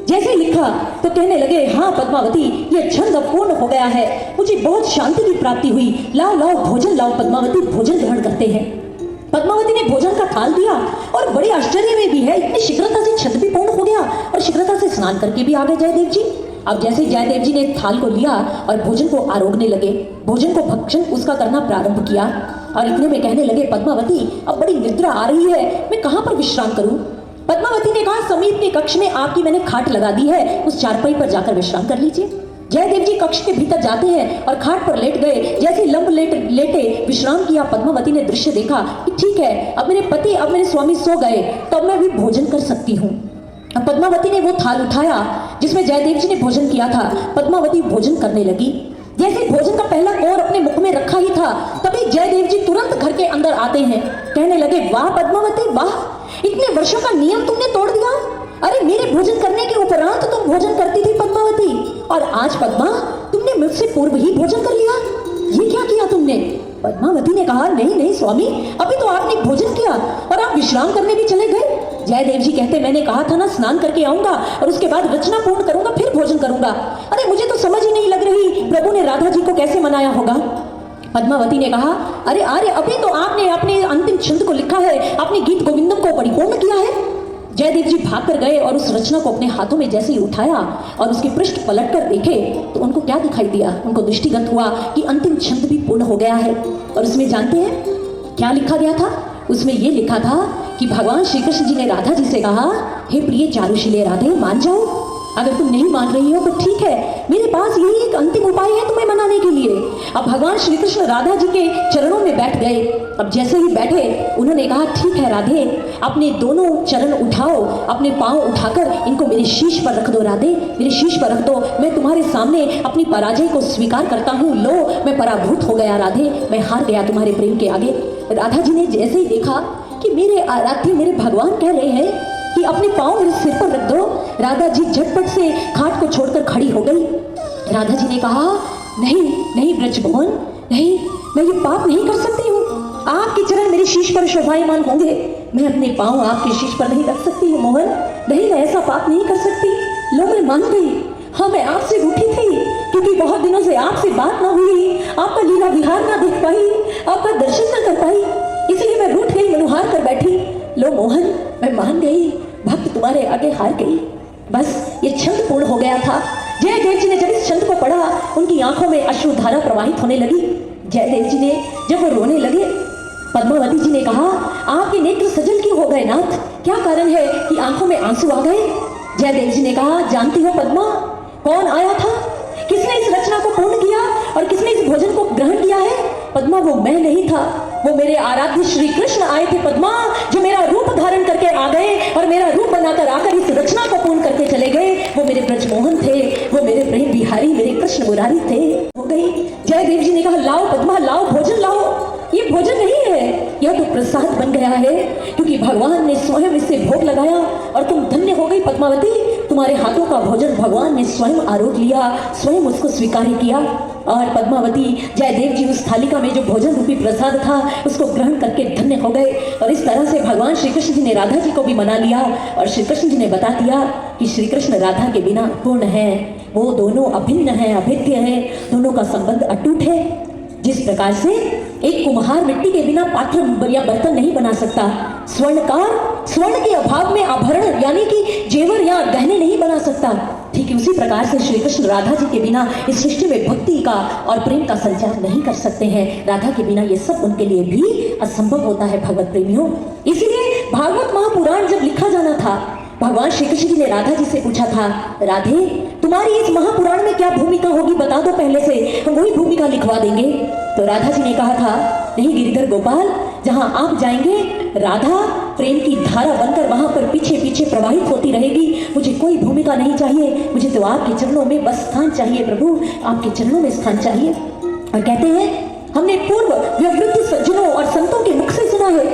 जैसे लिखा तो कहने लगे, हाँ पद्मावती, ये छंद पूर्ण हो गया है, मुझे बहुत शांति की प्राप्ति हुई। लाओ लाओ भोजन लाओ पद्मावती, भोजन ग्रहण करते हैं। पद्मावती ने भोजन का थाल दिया और बड़े आश्चर्य में भी है, इतनी शीघ्रता से छंद भी पूर्ण हो गया और शीघ्रता से स्नान करके भी आ गए जयदेव जी। अब जैसे जयदेव जी ने थाल को लिया और भोजन को आरोगने लगे, भोजन को भक्षण उसका करना प्रारंभ किया और इतने में कहने लगे, पद्मावती अब बड़ी निद्रा आ रही है, मैं कहाँ पर विश्राम करूं। पद्मावती ने कहा, समीप के कक्ष में आपकी मैंने खाट लगा दी है, उस चारपाई पर जाकर विश्राम कर लीजिए। जयदेव जी कक्ष के भीतर जाते हैं और खाट पर लेट गए। जैसे लंब लेटे विश्राम किया, पद्मावती ने दृश्य देखा कि ठीक है, अब मेरे पति, अब मेरे स्वामी सो गए, तो अब मैं भी भोजन कर सकती हूँ। अब पद्मावती ने वो थाल उठाया जिसमें जयदेव जी ने भोजन किया था। पद्मावती भोजन करने लगी। जैसे भोजन का पहला कौर अपने मुख में रखा ही था, तभी जयदेव जी तुरंत घर के अंदर आते हैं। कहने लगे, वाह पद्मावती वाह, इतने वर्षों का नियम तुमने तोड़ दिया। अरे मेरे भोजन करने के उपरांत तुम भोजन करती थी पद्मावती, और आज पद्मा तुमने मुझसे पूर्व ही भोजन कर लिया। ये क्या किया तुमने? पद्मावती ने कहा, नहीं नहीं स्वामी, अभी तो आपने भोजन किया और आप विश्राम करने भी चले गए। जयदेव जी कहते, मैंने कहा था ना स्नान करके आऊंगा और उसके बाद रचना पूर्ण करूंगा, फिर भोजन करूंगा। अरे मुझे तो समझ ही नहीं लग रही प्रभु ने राधा जी को कैसे मनाया होगा। पद्मावती ने कहा, अरे अरे अभी तो आपने अपने अंतिम छंद को लिखा है, आपने गीत गोविंदम को परिपूर्ण किया है। जयदेव जी भाग कर गए और उस रचना को अपने हाथों में जैसे ही उठाया और उसके पृष्ठ पलट कर देखे तो उनको क्या दिखाई दिया, उनको दृष्टिगत हुआ कि अंतिम छंद भी पूर्ण हो गया है। और उसमें जानते हैं क्या लिखा गया था? उसमें ये लिखा था कि भगवान श्री कृष्ण जी ने राधा जी से कहा, हे प्रिय चारुशीले राधे, मान जाओ, अगर तुम नहीं मान रही हो तो ठीक है, मेरे पास यही एक अंतिम उपाय है तुम्हें मनाने के लिए। अब भगवान श्री कृष्ण राधा जी के चरणों में बैठ गए। अब जैसे ही बैठे उन्होंने कहा, ठीक है राधे, अपने दोनों चरण उठाओ, अपने पांव उठाकर इनको मेरे शीश पर रख दो राधे, मेरे शीश पर रख दो, मैं तुम्हारे सामने अपनी पराजय को स्वीकार करता हूँ। लो, मैं पराभूत हो गया राधे, मैं हार गया तुम्हारे प्रेम के आगे। राधा जी ने जैसे ही देखा कि मेरे आराध्य मेरे भगवान कह रहे हैं कि अपने पांव मेरे सिर पर रख दो, राधा जी झटपट से खाट को छोड़कर खड़ी हो गई। राधा जी ने कहा, नहीं नहीं ब्रजमोहन, नहीं, मैं ये पाप नहीं कर सकती हूँ, आपके चरण मेरे शीश पर शोभायमान होंगे, मैं अपने पांव आपके शीश पर नहीं रख सकती हूँ मोहन, नहीं, मैं ऐसा पाप नहीं कर सकती। लो, मैं मान गई, हाँ मैं आपसे रूठी थी क्योंकि बहुत दिनों से आपसे बात ना हुई, आपका लीला विहार ना देख पाई, आपका दर्शन ना कर पाई, इसलिए मैं रूठ गई, मनुहार कर बैठी। लो मोहन, मैं मान गई, भक्त तुम्हारे आगे हार गई। बस ये छंद पूर्ण हो गया था। जयदेव जी ने जब इस छंद को पढ़ा उनकी आंखों में अश्रुधारा प्रवाहित होने लगी। जयदेव जी ने जब वो रोने लगे, पद्मावती जी ने कहा, आपके नेत्र सजल क्यों हो गए नाथ, क्या कारण है कि आंखों में आंसू आ गए? जयदेव जी ने कहा, जानती हो पद्मा, कौन आया था, किसने इस रचना को पूर्ण किया और किसने इस भोजन को ग्रहण किया है? पद्मा, वो मैं नहीं था, वो मेरे आराध्य श्री कृष्ण आए थे पद्मा, जो मेरा रूप धारण करके आ गए और मेरा रूप बनाकर आकर इस रचना को पूर्ण करके चले गए। वो मेरे ब्रजमोहन थे, वो मेरे प्रेम बिहारी, मेरे कृष्ण मुरारी थे। हो गई। जयदेव जी ने कहा, लाओ पद्मा, लाओ भोजन लाओ, ये भोजन नहीं है, यह तो प्रसाद बन गया है, क्योंकि भगवान ने स्वयं इससे भोग लगाया और तुम धन्य हो गई पद्मावती, तुम्हारे हाथों का भोजन भगवान ने स्वयं आरोग लिया, स्वयं उसको स्वीकार किया। और पद्मावती, जयदेव जी उस थालिका में जो भोजन रूपी प्रसाद था उसको ग्रहण करके धन्य हो गए। और इस तरह से भगवान श्री कृष्ण जी ने राधा जी को भी मना लिया और श्री कृष्ण जी ने बता दिया कि श्री कृष्ण राधा के बिना पूर्ण है, वो दोनों अभिन्न है, अभेद्य है, दोनों का संबंध अटूट है। जिस प्रकार से एक कुम्हार मिट्टी के बिना पात्र या बर्तन नहीं बना सकता, स्वर्णकार स्वर्ण के अभाव में आभरण यानी कि जेवर या गहने नहीं बना सकता, ठीक है उसी प्रकार से श्री कृष्ण राधा जी के बिना इस सृष्टि में भक्ति का और प्रेम का संचार नहीं कर सकते हैं। राधा के बिना ये सब उनके लिए भी असंभव होता है भगवत प्रेमियों। इसलिए भागवत महापुराण जब लिखा जाना था, भगवान श्री कृष्ण जी ने राधा जी से पूछा था, राधे तुम्हारी इस महापुराण में क्या भूमिका होगी, बता दो पहले से, हम वही भूमिका लिखवा देंगे। तो राधा जी ने कहा था, नहीं गिरिधर गोपाल, जहां आप जाएंगे राधा प्रेम की धारा बनकर वहां पर पीछे पीछे प्रवाहित होती रहेगी, मुझे कोई भूमिका नहीं चाहिए, मुझे तो आपके चरणों में बस स्थान चाहिए प्रभु, आपके चरणों में स्थान चाहिए। और कहते हैं हमने पूर्व व्यवृद्ध सज्जनों और संतों के मुख से सुना है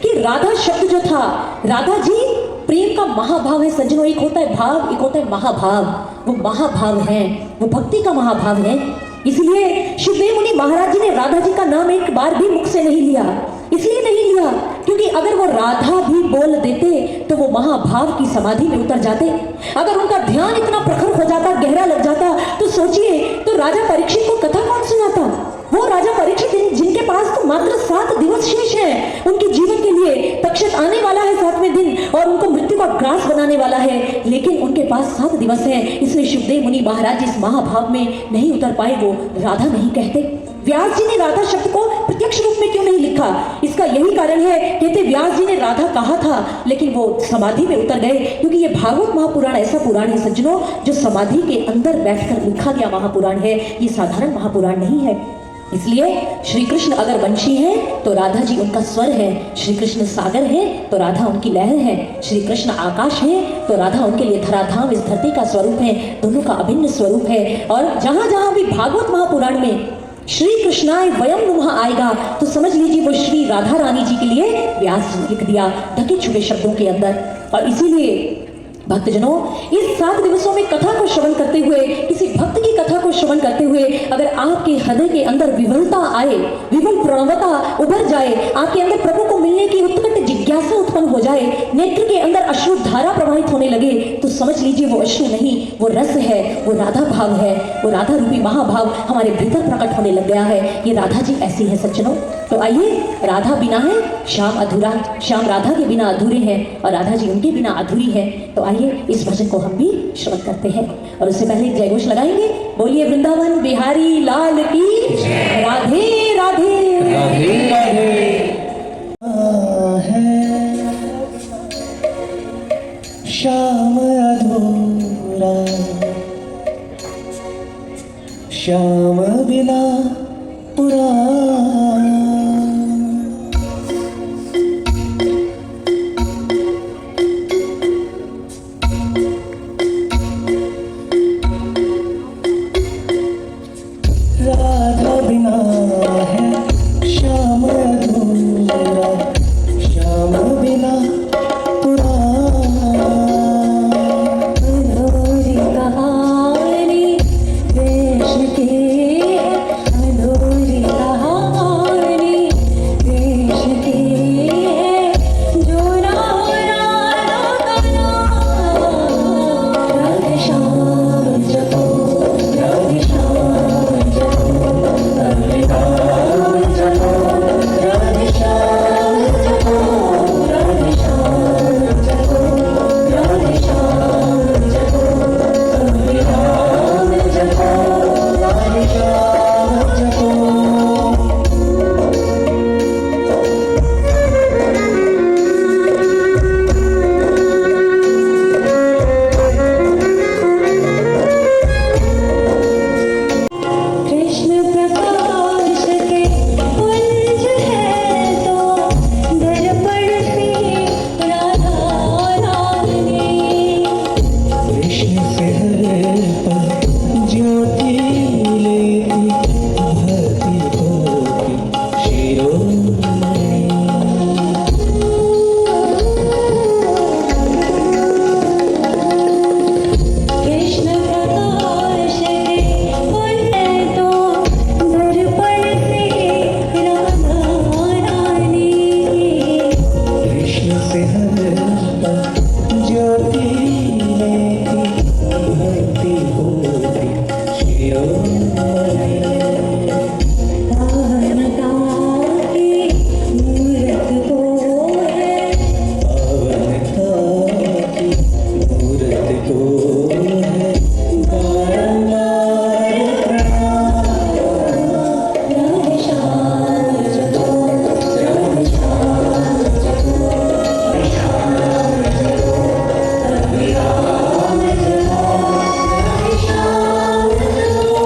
कि राधा शब्द जो था, राधा जी प्रेम का महाभाव है सज्जनों, एक होता है भाव, एक होता है महाभाव, वो महाभाव है, वो भक्ति का महाभाव है। इसलिए सुखदेव मुनि महाराज जी ने राधा जी का नाम एक बार भी मुख से नहीं लिया, इसलिए नहीं लिया क्योंकि अगर वो राधा भी बोल देते तो वो महाभाव की समाधि में उतर जाते, अगर उनका ध्यान इतना प्रखर हो जाता, गहरा लग जाता, तो सोचिए तो राजा परीक्षित को कथा कौन सुनाता? वो राजा परीक्षित जिनके पास तो मात्र 7 दिवस शेष हैं उनके जीवन के लिए, तक्षक आने वाला है 7वें दिन और उनको मृत्यु का ग्रास बनाने वाला है, लेकिन उनके पास 7 दिवस हैं, इसलिए सुखदेव मुनि महाराज इस महाभाव में नहीं उतर पाए, वो राधा नहीं कहते। व्यास जी ने राधा शब्द को प्रत्यक्ष रूप में क्यों नहीं लिखा? इसका यही कारण है, कहते व्यास जी ने राधा कहा था लेकिन वो समाधि में उतर गए, क्योंकि ये भागवत महापुराण ऐसा पुराण है सज्जनों जो समाधि के अंदर बैठकर लिखा गया महापुराण है, ये साधारण महापुराण नहीं है। इसलिए श्री कृष्ण अगर वंशी है तो राधा जी उनका स्वर है, श्री कृष्ण सागर है तो राधा उनकी लहर है, श्री कृष्ण आकाश है तो राधा उनके लिए धराधाम इस धरती का स्वरूप है, दोनों का अभिन्न स्वरूप है। और जहां जहां भी भागवत महापुराण में श्री कृष्णाय वयं नुमः आएगा तो समझ लीजिए वो श्री राधा रानी जी के लिए व्यास जी लिख दिया ढके छुपे शब्दों के अंदर। और इसीलिए भक्तजनों, इस 7 दिवसों में कथा को श्रवण करते हुए, किसी भक्त की कथा को श्रवण करते हुए अगर आपके हृदय के अंदर विवलता आए, विवल प्रणवता उभर जाए, आपके अंदर प्रभु को मिलने की उत्कट जिज्ञासा उत्पन्न हो जाए, नेत्र के अंदर अश्रु धारा प्रवाहित होने लगे, तो समझ लीजिए वो अश्रु नहीं, वो रस है, वो राधा भाव है, वो राधा रूपी महाभाव हमारे भीतर प्रकट होने लग गया है। ये राधा जी ऐसी है सज्जनों। तो आइए, राधा बिना है श्याम अधूरा, श्याम राधा के बिना अधूरे हैं और राधा जी उनके बिना अधूरी है। तो आइए इस भजन को हम भी श्रवण करते हैं और उससे पहले एक जयघोष लगाएंगे। बोलिए वृंदावन बिहारी लाल की राधे राधे राधे राधे है श्याम अधूरा, श्याम बिना पुराना, राधा बिना है श्याम अधूरा, श्याम बिना पुराना। अधूरी कहानी देश की, अधूरी कहानी देश की, जो राधा कला राधे श्याम जपो, राधे श्याम जपो, राधे श्याम जपो, राधे श्याम जपो, राधे श्याम जपो, राधे श्याम जपो, राधे राम जपो, राधे श्याम जपो। कृष्ण प्रकाश के पुंज है तो दर्पण से राधा रानी, कृष्ण से हर पल ज्योति लेती, भक्ति होती शिरोमणि। कृष्ण प्रकाश के पुंज है तो दर्पण से राधा रानी, कृष्ण से हर पल ज्योति लेती, भक्ति होती शिरोमणि। पावनता की मूरत को है, पावनता की मूरत को है बारंबार प्रणाम। राधे श्याम जपो, राधे श्याम जपो, राधे श्याम जपो, राधे राम जपो, राधे श्याम जपो।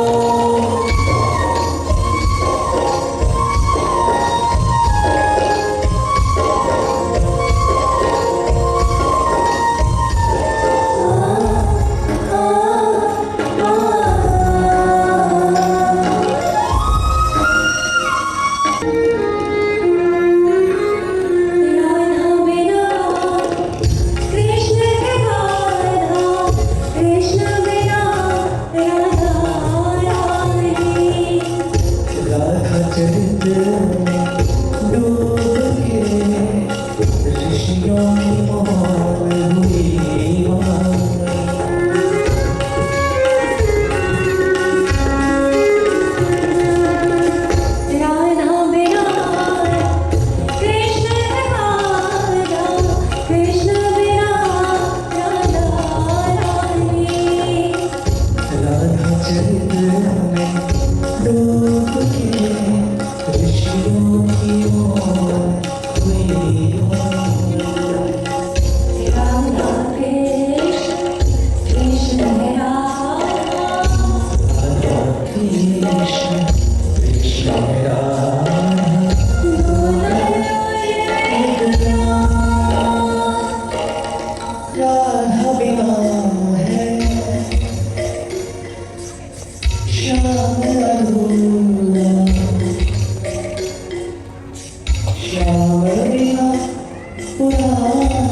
राधा बिना कृष्ण है राधा, कृष्ण बिना राधा रानी। राधा चरित्र में डूब के ऋषियों की मौन हुई वहाँ। राधा बिना कृष्ण है राधा, कृष्ण बिना राधा रानी। राधा चरित्र में डूब के ऋषियों की मौन हुई वहाँ। राधा कृष्ण, कृष्ण है राधा, राधा कृष्ण, कृष्ण राधा। राधा बिना है श्याम अधूरा, श्याम बिना पुराना।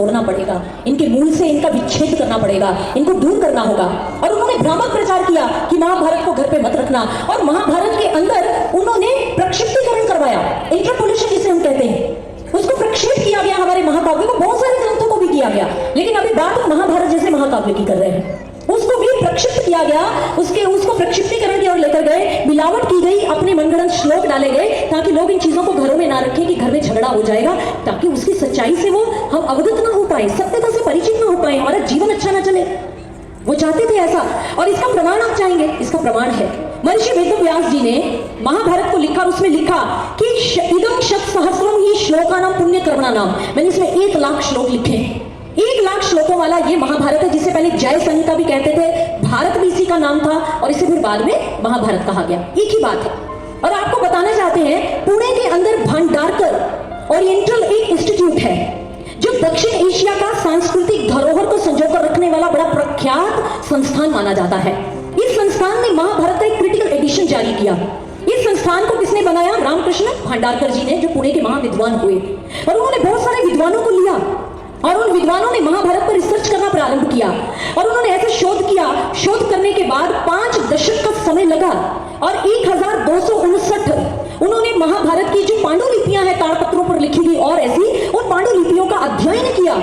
तोड़ना पड़ेगा, इनके मूल से इनका विच्छेद करना पड़ेगा, इनको दूर करना होगा। और उन्होंने भ्रामक प्रचार किया कि महाभारत को घर पे मत रखना, और महाभारत के अंदर उन्होंने प्रक्षिप्तीकरण करवाया, इंटरपोलेशन जिसे हम कहते हैं, उसको प्रक्षेप किया गया हमारे महाकाव्य को, बहुत सारे ग्रंथों को भी किया गया। लेकिन अभी बात हम महाभारत जैसे महाकाव्य की कर रहे हैं, उसको भी प्रक्षिप्त किया गया, उसको प्रक्षिप्तीकरण की ओर लेकर गए, मिलावट की गई, अपने मनगढ़ंत श्लोक डाले गए ताकि लोग इन चीजों को घरों में ना रखें कि घर में झगड़ा हो जाएगा, ताकि उसकी सच्चाई से वो हम अवगत ना हो पाए, सत्यता से परिचित ना हो पाए, हमारा जीवन अच्छा ना चले। वो चाहते थे ऐसा, और इसका प्रमाण आप चाहेंगे, इसका प्रमाण है महर्षि वेदव्यास जी ने महाभारत को लिखा, उसमें लिखा कि इदं शत सहस्रम ही श्लोकानाम पुण्य कर्मणा नाम, मैंने इसमें 1 लाख श्लोक लिखे हैं। 1 लाख श्लोकों वाला ये महाभारत है, जिसे पहले जय संहिता भी कहते थे, भारत भी इसी का नाम था, और इसे फिर बाद में महाभारत कहा गया। एक ही बात है। और आपको बताना चाहते हैं, पुणे के अंदर भंडारकर ओरिएंटल एक इंस्टीट्यूट है, जो दक्षिण एशिया का सांस्कृतिक धरोहर को संजोकर रखने वाला बड़ा प्रख्यात संस्थान माना जाता है। इस संस्थान ने महाभारत का एक क्रिटिकल एडिशन जारी किया। इस संस्थान को किसने बनाया? रामकृष्ण भंडारकर जी ने, जो पुणे के महाविद्वान हुए, और उन्होंने बहुत सारे विद्वानों को लिया, और उन विद्वानों ने महाभारत पर रिसर्च करना प्रारंभ किया, और उन्होंने ऐसे शोध किया। शोध करने के बाद 5 दशक का समय लगा, और 1259 उन्होंने महाभारत की जो पांडुलिपियां हैं ताड़पत्रों पर लिखी गई और ऐसी, उन पांडुलिपियों का अध्ययन किया।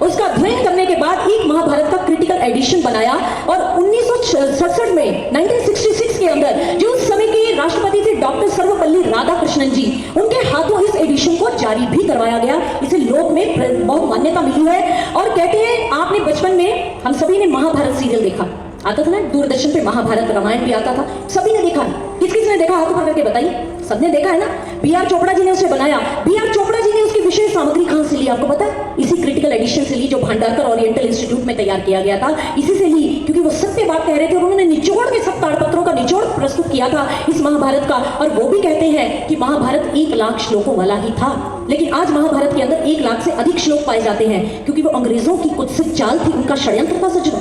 उसका अध्ययन करने के बाद एक महाभारत का क्रिटिकल एडिशन बनाया, और 1967 में 1966 के अंदर जो उस समय के राष्ट्रपति थे डॉक्टर सर्वपल्ली राधाकृष्णन जी, उनके हाथों इस एडिशन को जारी भी करवाया गया। इसे लोक में बहुत मान्यता मिली है। और कहते हैं, आपने बचपन में, हम सभी ने महाभारत सीरियल देखा, आता था ना दूरदर्शन पे, महाभारत रामायण भी आता था, सभी ने देखा है। किस किस ने देखा, हाथ ऊपर करके बताइए। सबने देखा है ना। B.R. चोपड़ा जी ने उसे बनाया। B.R. चोपड़ा जी ने उसकी विषय सामग्री कहां से ली आपको पता है? इसी क्रिटिकल एडिशन से ली, जो भंडारकर ओरिएंटल इंस्टीट्यूट में तैयार किया गया था, इसी से ली, क्योंकि वो सत्य बात कह रहे थे, और उन्होंने निचोड़ के सब ताड़पत्रों का निचोड़ प्रस्तुत किया था इस महाभारत का। और वो भी कहते हैं कि महाभारत 1 लाख श्लोकों वाला ही था, लेकिन आज महाभारत के अंदर 1 लाख से अधिक श्लोक पाए जाते हैं, क्योंकि वो अंग्रेजों की कुत्सित चाल थी, उनका षड्यंत्र था सचना।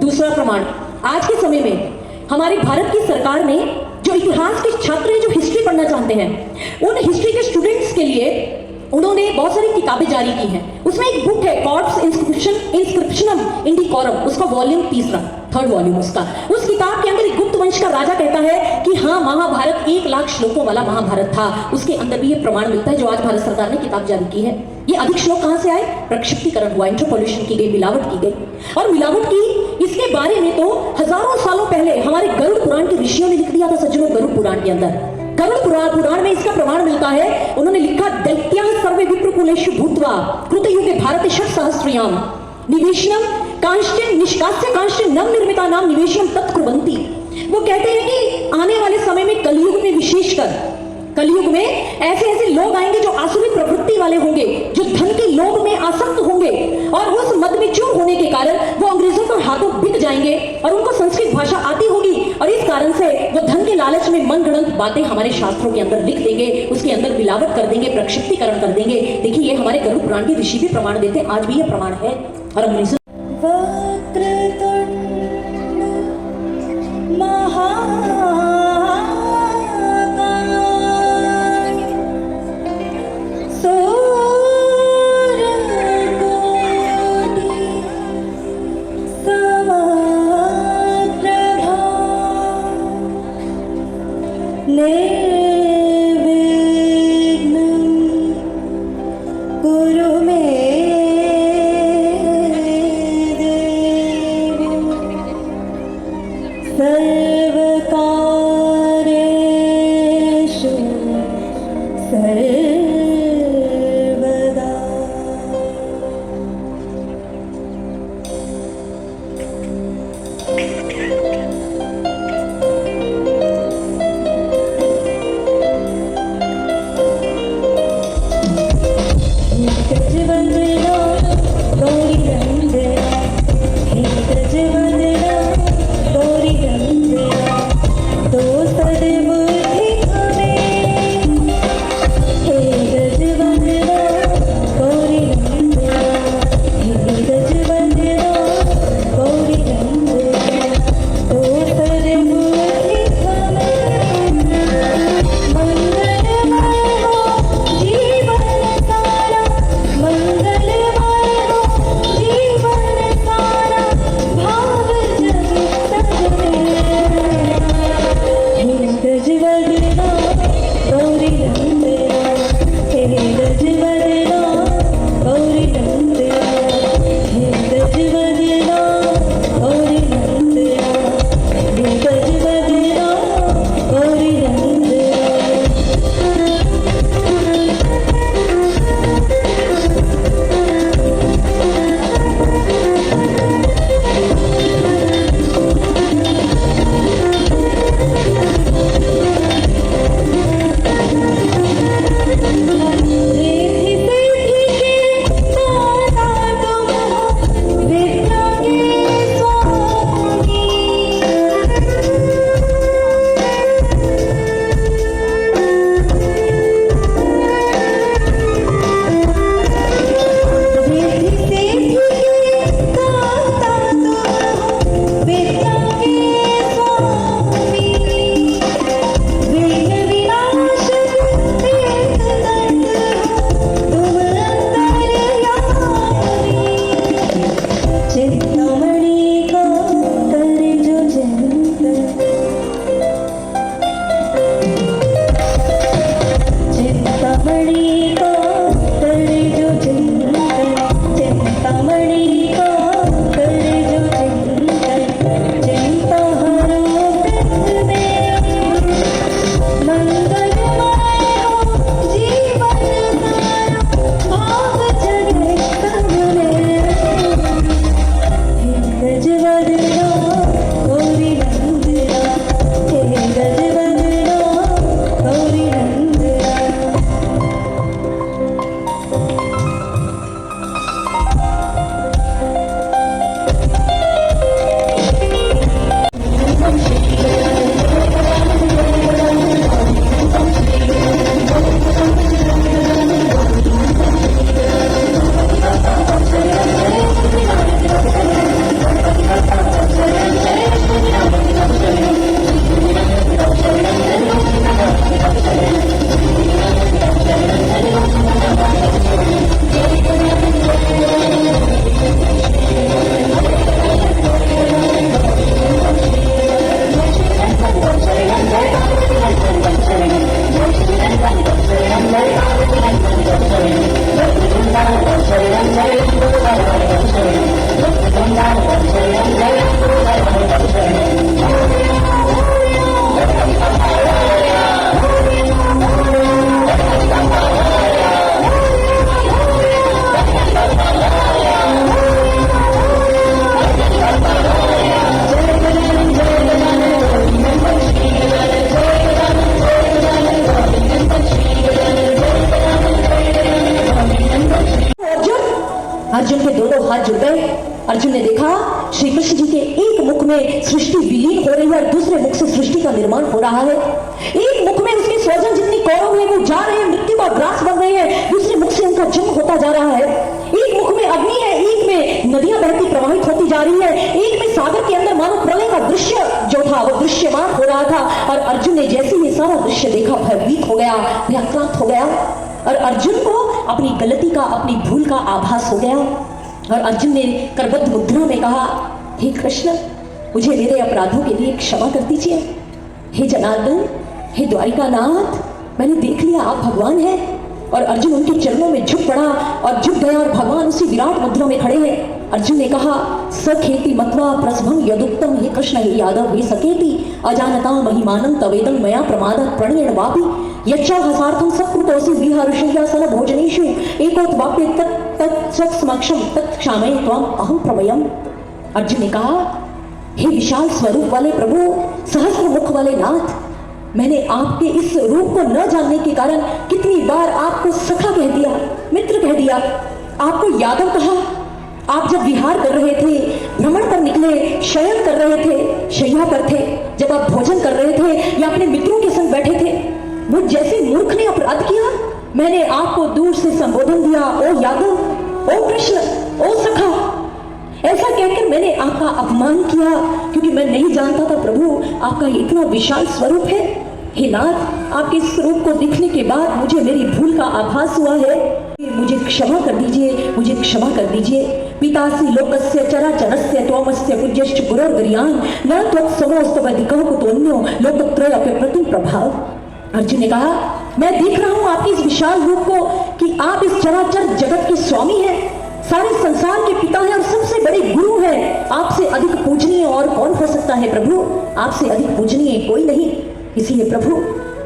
दूसरा प्रमाण, आज के समय में हमारी भारत की सरकार ने, जो इतिहास के छात्र हैं, जो हिस्ट्री पढ़ना चाहते हैं, उन हिस्ट्री के स्टूडेंट्स के लिए उन्होंने बहुत सारी किताबें जारी की हैं। उसमें एक बुक है, कॉर्प्स इंस्क्रिप्शनम इंडिकोरम, उसका वॉल्यूम 3, 3rd वॉल्यूम उसका। उस किताब के अंदर एक गुप्त वंश का राजा कहता है कि हाँ, महाभारत 1 लाख श्लोकों वाला महाभारत था। उसके अंदर भी ये प्रमाण मिलता है, जो आज भारत सरकार ने किताब जारी की है। ये अधिक श्लोक कहां से आए? प्रक्षिप्तीकरण हुआ, इंटरपोलेशन की गई, मिलावट की गई। और मिलावट की, इसके बारे में तो हजारों सालों पहले हमारे गरुड़ पुराण के ऋषियों ने लिख दिया था सज्जनों। गरुड़ पुराण के अंदर, गरुड़ पुराण में इसका प्रमाण मिलता है। उन्होंने लिखा, दैत्याः सर्वे विप्रकुलेषु भूत्वा कृतयुगे भारते षट्सहस्रयाम निवेशनम कांश्चन निष्कास्य कांश्चन नव निर्मिता नाम निवेशनम तत्कुर्वन्ति। वो कहते हैं कि आने वाले समय में, कलयुग में, विशेषकर कलयुग में ऐसे ऐसे लोग आएंगे जो आसुरी प्रवृत्ति वाले होंगे, जो धन के लोभ में आसक्त होंगे, और उस मद में चूर होने के कारण वो अंग्रेजों के हाथों बिक जाएंगे, और उनको संस्कृत भाषा आती होगी, और इस कारण से वो धन के लालच में मनगढ़ंत बातें हमारे शास्त्रों के अंदर लिख देंगे, उसके अंदर मिलावट कर देंगे, प्रक्षिप्तीकरण कर देंगे। देखिए, ये हमारे गरुड़ पुराण के ऋषि भी प्रमाण देते हैं, आज भी ये प्रमाण है। और अंग्रेजों अर्जुन के दोनों हाथ जुड़ गए। अर्जुन ने देखा श्री कृष्ण जी के एक मुख में सृष्टि विलीन हो रही है और दूसरे मुख से सृष्टि का निर्माण हो रहा है। एक मुख में उसके स्वजन जितनी कौरव है वो जा रहे हैं, मृत्यु का ग्रास बन रहे हैं, दूसरे मुख से उनका जन्म होता जा रहा है। एक मुख में अग्नि है, एक में नदियां बहती प्रवाहित होती जा रही है, एक में सागर के अंदर मानो प्रलय का दृश्य जो था वो दृश्यमान हो रहा था। और अर्जुन ने जैसे ये सारा दृश्य देखा भयभीत हो गया, भयाक्रांत हो गया और अर्जुन को अपनी गलती का, अपनी भूल का आभास हो गया। और अर्जुन ने करबद्ध मुद्रा में कहा, हे कृष्ण, मुझे मेरे अपराधों के लिए क्षमा कर दीजिए। हे जनार्दन, हे द्वारिकानाथ, मैंने देख लिया आप भगवान हैं। और अर्जुन उनके चरणों में झुक पड़ा और झुक गया और भगवान उसी विराट मुद्रा में खड़े हैं। अर्जुन ने कहा, सखेति मत्वा प्रसभं यदुक्तम, हे कृष्ण हे यादव हे सकेति अजानता महिमानं तवेदं मया प्रमादात् प्रणयेन वापि यच्चाहसार्थं सत्कृतोऽसि विहारुषय्यासन भोजनेषु एकोत्वाप्ये तत्समक्षं तत्क्षामये त्वाम् अहं प्रमयम्। अर्जुन ने कहा, हे विशाल स्वरूप वाले प्रभु, सहस्र मुख वाले नाथ, मैंने आपके इस रूप को न जानने के कारण कितनी बार आपको सखा कह दिया, मित्र कह दिया, आपको यादव कहा। आप जब विहार कर रहे थे, भ्रमण पर निकले, शयन कर रहे थे, शैया पर थे, जब आप भोजन कर रहे थे या अपने मित्रों के संग बैठे थे, वो जैसे मूर्ख ने अपराध किया, मैंने आपको दूर से संबोधन दिया, ओ यादव, ओ कृष्ण, ओ सखा। ऐसा कहकर मैंने आपका अपमान किया क्योंकि मैं नहीं जानता था प्रभु आपका इतना विशाल स्वरूप है। हे नाथ, आपके इस स्वरूप को देखने के बाद मुझे मेरी भूल का आभास हुआ है। मुझे क्षमा कर दीजिए, मुझे क्षमा कर दीजिए। पितासी लोकस्य चराचरस्य त्वमस्य पूज्यश्च गुरुर्गरीयान् न त्वत्समोऽस्तवधिकः कुतोऽन्यो लोकत्रयस्य प्रति प्रभाव। अर्जुन ने कहा, मैं देख रहा हूँ आपके इस विशाल रूप को कि आप इस चराचर जगत के स्वामी हैं, सारे संसार के पिता हैं और सबसे बड़े गुरु हैं। आपसे अधिक पूजनीय और कौन हो सकता है प्रभु? आपसे अधिक पूजनीय कोई नहीं। इसलिए प्रभु,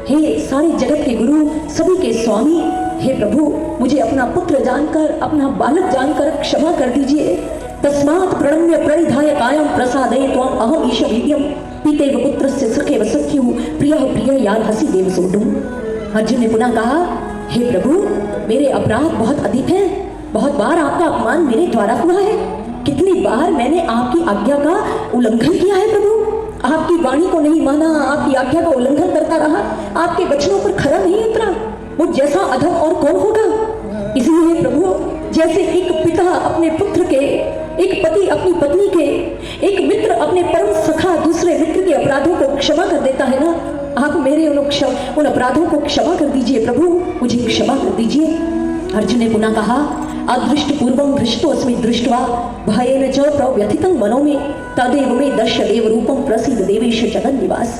हे सारे जगत के गुरु, सभी के स्वामी, हे प्रभु, मुझे अपना पुत्र जानकर, अपना बालक जानकर क्षमा कर दीजिए। तस्मात् प्रणम्य प्रणिधाय कायं प्रसादये त्वम् अहम् ईश वीर्यं पितेव पुत्रस्य सखेव सख्युः प्रियः प्रिय यार्हसि देव सोढुम्। अर्जुन ने पुनः कहा, हे प्रभु, मेरे अपराध बहुत अधिक हैं, बहुत बार आपका अपमान मेरे द्वारा हुआ है। कितनी बार मैंने आपकी आज्ञा का उल्लंघन किया है प्रभु, आपकी वाणी को नहीं माना, आपकी आज्ञा का उल्लंघन करता रहा, आपके वचनों पर खरा नहीं उतरा। मुझ जैसा अधम और कौन होगा? इसलिए प्रभु, जैसे एक पिता अपने पुत्र के, एक पति अपनी पत्नी के, एक मित्र अपने परम सखा दूसरे मित्र के अपराधों को क्षमा कर देता है ना, आप मेरे उन अपराधों को क्षमा कर दीजिए प्रभु, मुझे क्षमा कर दीजिए। अर्जुन ने पुनः कहा, अदृष्ट पूर्वं हृष्टोऽस्मि दृष्ट्वा भयेन च प्रव्यथितं मनो मे तदेव मे दर्श देव रूपं प्रसीद देवेश जगन्निवास।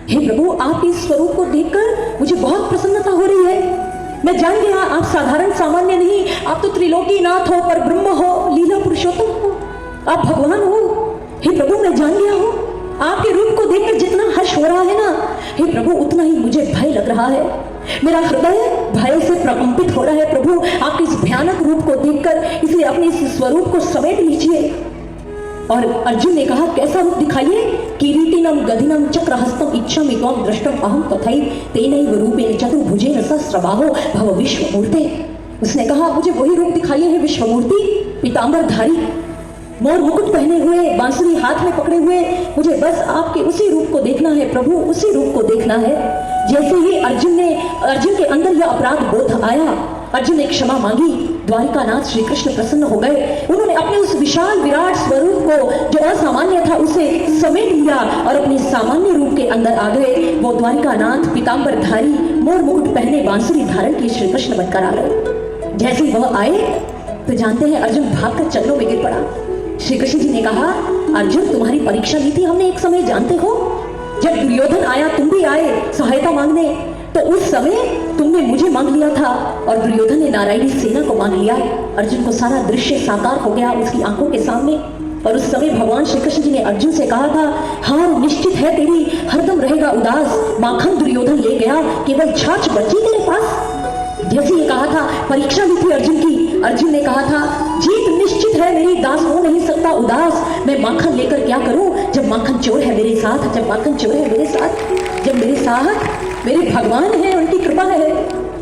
हे प्रभु, आपके इस स्वरूप को देखकर मुझे बहुत प्रसन्नता हो रही है। मैं जान गया आप साधारण सामान्य नहीं, आप तो त्रिलोकी नाथ हो, पर ब्रह्म हो, लीला पुरुषोत्तम हो, आप भगवान हो। हे प्रभु, मैं जान गया हूँ आपके रूप को देखकर जितना हर्ष हो रहा है ना, हे प्रभु, उतना ही मुझे भय लग रहा है। मेरा हृदय भय से प्रकंपित हो रहा है प्रभु आपके इस भयानक रूप को देखकर। इसलिए अपने इस स्वरूप को समेट लीजिए। और अर्जुन ने कहा, कैसा रूप दिखाइए? किरीटिनम गदिनम चक्रहस्तम इच्छामि त्वं द्रष्टुम अहं तथैव तेनैव रूपेण चतुर्भुजेन सहस्रबाहो भव विश्वमूर्ते। उसने कहा, मुझे वही रूप दिखाइए है विश्वमूर्ति, पीतांबरधारी, मोर मुकुट पहने हुए, बांसुरी हाथ में पकड़े हुए। मुझे बस आपके उसी रूप को देखना है प्रभु, उसी रूप को देखना है। जैसे ही अर्जुन के अंदर यह अपराध बोध आया, अर्जुन ने क्षमा मांगी, द्वारिकानाथ श्री कृष्ण प्रसन्न हो गए। उन्होंने अपने उस विशाल विराट स्वरूप को जो असामान्य था उसे समेट लिया और अपने सामान्य रूप के अंदर आ गए। वो द्वारिकानाथ पीतांबरधारी, मोर मुकुट पहने, बांसुरी धारण किए श्री कृष्ण बनकर आ गए। जैसे ही वह आए तो जानते हैं अर्जुन भागकर चरणों में गिर पड़ा। श्री कृष्ण जी ने कहा, अर्जुन, तुम्हारी परीक्षा ली थी हमने एक समय, जानते हो? जब दुर्योधन आया, तुम भी आए सहायता मांगने, तो उस समय तुमने मुझे मांग लिया था और दुर्योधन ने नारायणी सेना को मांग लिया। अर्जुन को सारा दृश्य साकार हो गया उसकी आंखों के सामने। और उस समय भगवान श्री कृष्ण जी ने अर्जुन से कहा था, हार निश्चित है तेरी, हरदम रहेगा उदास, माखन दुर्योधन ले गया, केवल छाछ बची तेरे पास। जैसे ये कहा था, परीक्षा ली थी अर्जुन की, अर्जुन ने कहा था, जीत निश्चित है मेरी, दास हो नहीं सकता उदास, मैं माखन लेकर क्या करूं, जब माखन चोर है मेरे साथ, जब माखन चोर है मेरे साथ, जब मेरे साथ मेरे भगवान है, उनकी कृपा है,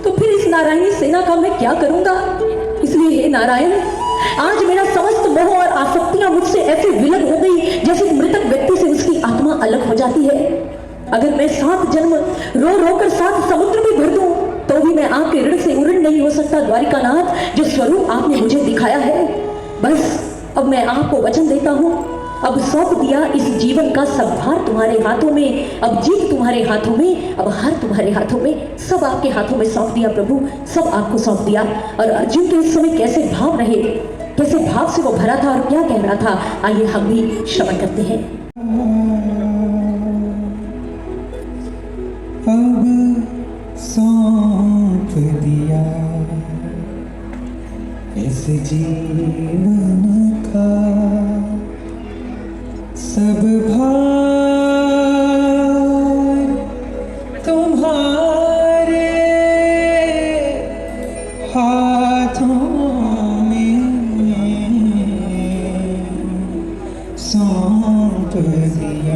तो फिर इस नारायणी सेना का मैं क्या करूंगा। इसलिए हे नारायण, आज मेरा समस्त मोह और आसक्तियां मुझसे ऐसे विलग हो गई जैसे मृतक व्यक्ति से उसकी आत्मा अलग हो जाती है। अगर मैं 7 जन्म रो रो कर 7 समुद्र भी भर दूं तो भी मैं आपके ऋण से उऋण नहीं हो सकता द्वारिकानाथ, जो स्वरूप आपने मुझे दिखाया है। बस अब मैं आपको वचन देता हूं, अब सौंप दिया इस जीवन का सब भार तुम्हारे हाथों में, अब जीत तुम्हारे हाथों में, अब हार तुम्हारे हाथों में, सब आपके हाथों में सौंप दिया प्रभु, सब आपको सौंप दिया। और अर्जुन के इस समय कैसे भाव रहे, कैसे भाव से वो भरा था और क्या कह रहा था, आइए हम भी श्रवण करते हैं। अब सौंप दिया इस जीवन का सब भार तुम्हारे हाथों में सौंप दिया।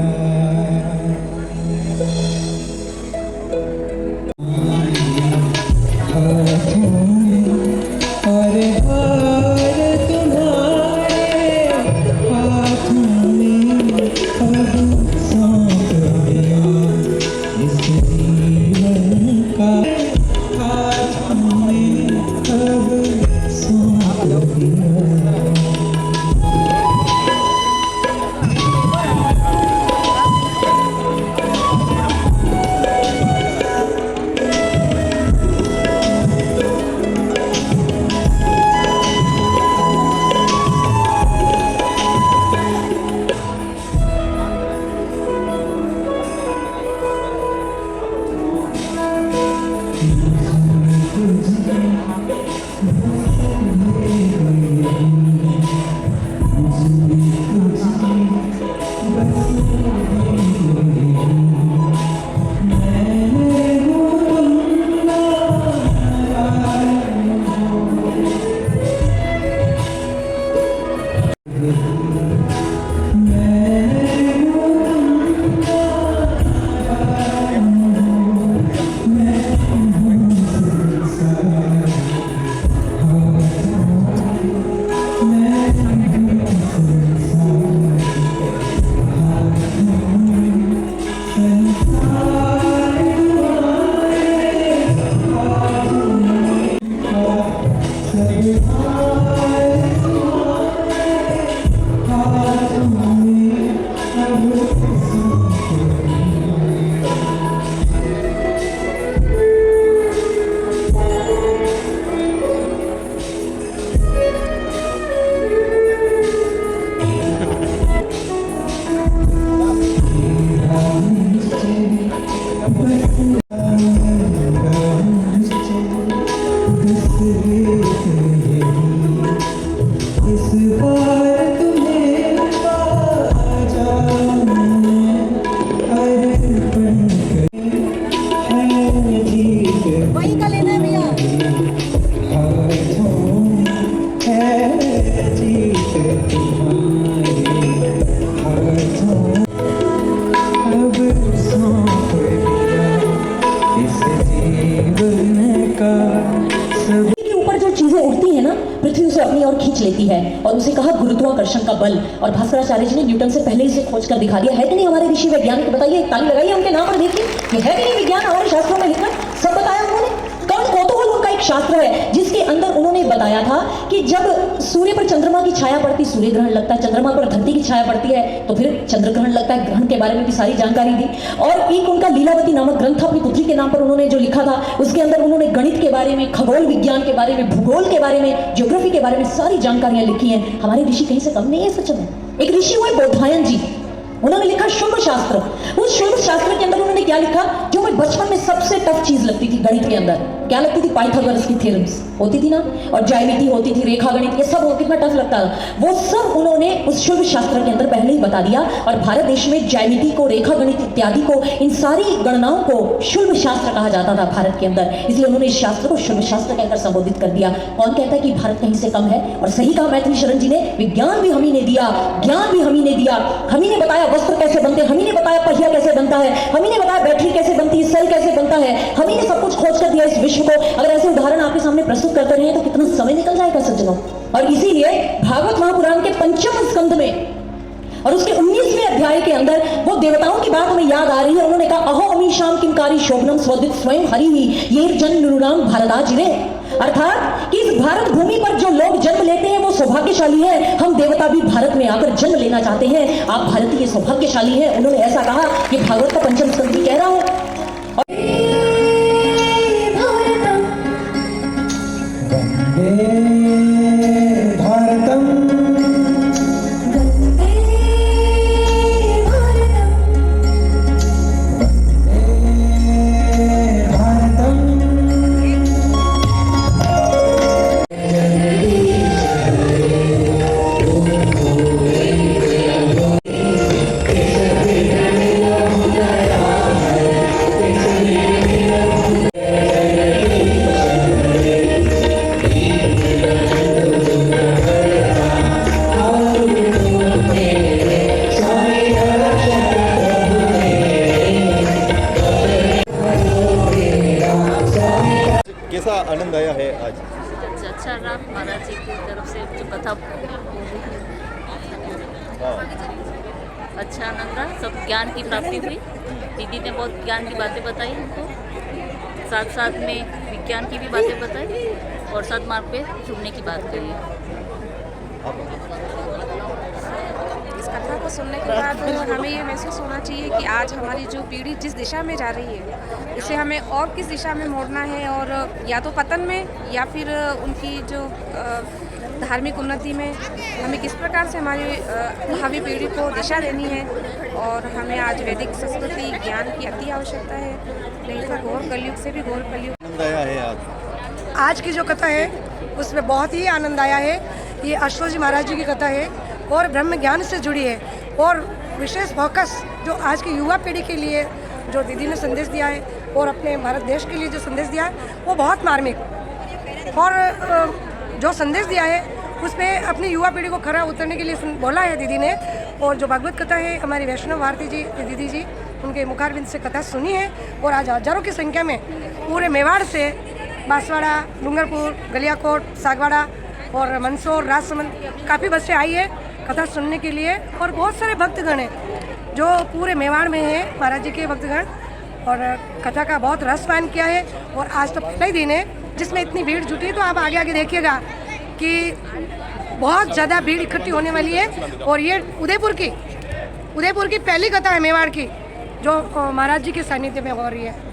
पृथ्वी उसे अपनी ओर खींच लेती है और उसे कहा गुरुत्वाकर्षण का बल। और भास्कराचार्य जी ने न्यूटन से पहले इसे खोज कर दिखा दिया है कि नहीं हमारे ऋषि वैज्ञानिक, बताइए, ताली लगाइए उनके नाम पर, देखिए ये है कि नहीं विज्ञान हमारे शास्त्रों में लिखा, सब बताया उन्होंने। कर्ण कौतूहल उनका एक शास्त्र है जिसके अंदर उन्होंने बताया था कि जब सूर्य पर चंद्रमा की छाया पड़ती, सूर्य ग्रहण लगता है, चंद्रमा पर धरती की छाया पड़ती है तो फिर चंद्र ग्रहण लगता है। ग्रहण के बारे में भी सारी जानकारी दी। और एक उनका लीलावती नामक ग्रंथ अपनी पुत्री के नाम पर उन्होंने जो लिखा था, उसके अंदर उन्होंने गणित के बारे में, खगोल विज्ञान के बारे में, भूगोल के बारे में, ज्योग्राफी के बारे में सारी जानकारियां लिखी हैं। हमारे ऋषि कहीं से कम नहीं है सच में। एक ऋषि हुए बोधायन जी, उन्होंने लिखा शुल्ब शास्त्र। उस शुल्ब शास्त्र के अंदर उन्होंने क्या लिखा, जो मुझे बचपन में सबसे टफ चीज लगती थी गणित के अंदर, क्या लगती थी? पाइथागोरस की थ्योरम्स होती थी ना, और ज्यामिति होती थी, रेखा गणित, ये सब कितना टफ लगता था। वो सब उन्होंने उस शुल्ब शास्त्र के अंदर पहले ही बता दिया, और भारत देश में ज्यामिति को, रेखा गणित इत्यादि को, इन सारी गणनाओं को शुल्ब शास्त्र कहा जाता था भारत के अंदर, इसलिए उन्होंने इस शास्त्र को शुल्ब शास्त्र कहकर संबोधित कर दिया। कौन कहता है कि भारत कहीं से कम है? और सही कहा मैथिली शरण जी ने, विज्ञान भी हम ही ने दिया, ज्ञान भी हम ही ने दिया, हम ही ने बताया वस्त्र कैसे बनते, हम ही ने बताया पहिया कैसे बनता है, हम ही ने बताया बैटरी कैसे बनती है, सेल कैसे बनता है, हम ही ने सब कुछ खोज कर दिया इस विश्व को। अगर ऐसे उदाहरण आपके सामने प्रस्तुत करते रहे तो कितना समय निकल जाएगा सज्जनों। और इसीलिए भागवत महापुराण के 5वें स्कंद में और उसके 19वें अध्याय के अंदर वो देवताओं की बात हमें याद आ रही है। उन्होंने कहा अहो अमीशाम किंकारी शोभनम स्वदित स्वयं हरि ही ये जन नृणाम भारताजिरे, अर्थात कि इस भारत भूमि पर जो लोग जन्म लेते हैं वो सौभाग्यशाली है। हम देवता भी भारत में आकर जन्म लेना चाहते हैं, आप भारतीय सौभाग्यशाली हैं। उन्होंने ऐसा कहा कि भागवत का 5वां स्कंद भी कह रहा है। वंदे भारतम कैसा आनंद आया है आज? अच्छा रहा महाराज जी की तरफ से जो कथा हाँ, अच्छा आनंद रहा, सब ज्ञान की प्राप्ति हुई। दीदी ने बहुत ज्ञान की बातें बताई हमको, साथ साथ में विज्ञान की भी बातें बताई और सदमार्ग पे जुड़ने की बात कही। इस कथा को सुनने के बाद हमें ये महसूस होना चाहिए कि आज हमारी जो पीढ़ी जिस दिशा में जा रही है उसे हमें और किस दिशा में मोड़ना है, और या तो पतन में या फिर उनकी जो धार्मिक उन्नति में हमें किस प्रकार से हमारी भावी पीढ़ी को दिशा देनी है। और हमें आज वैदिक संस्कृति ज्ञान की अति आवश्यकता है, नहीं तो घोर कलयुग से भी घोर कलयुग। आनंद आया है आज? आज की जो कथा है उसमें बहुत ही आनंद आया है। ये अश्वथ जी महाराज जी की कथा है और ब्रह्म ज्ञान से जुड़ी है, और विशेष फोकस जो आज की युवा पीढ़ी के लिए जो दीदी ने संदेश दिया है और अपने भारत देश के लिए जो संदेश दिया है वो बहुत मार्मिक, और जो संदेश दिया है उसमें अपनी युवा पीढ़ी को खरा उतरने के लिए बोला है दीदी ने। और जो भागवत कथा है हमारी वैष्णव भारती जी दीदी जी उनके मुखारबिंद से कथा सुनी है, और आज हजारों की संख्या में पूरे मेवाड़ से बांसवाड़ा, डूंगरपुर, गलियाकोट, सागवाड़ा और मंदसौर, राजसमंद काफ़ी बसें आई है कथा सुनने के लिए। और बहुत सारे भक्तगण हैं जो पूरे मेवाड़ में हैं, महाराज जी के भक्तगण, और कथा का बहुत रसपान किया है। और आज तो पहला ही दिन है जिसमें इतनी भीड़ जुटी है, तो आप आगे आगे देखिएगा कि बहुत ज़्यादा भीड़ इकट्ठी होने वाली है। और ये उदयपुर की पहली कथा है मेवाड़ की जो महाराज जी के सानिध्य में हो रही है।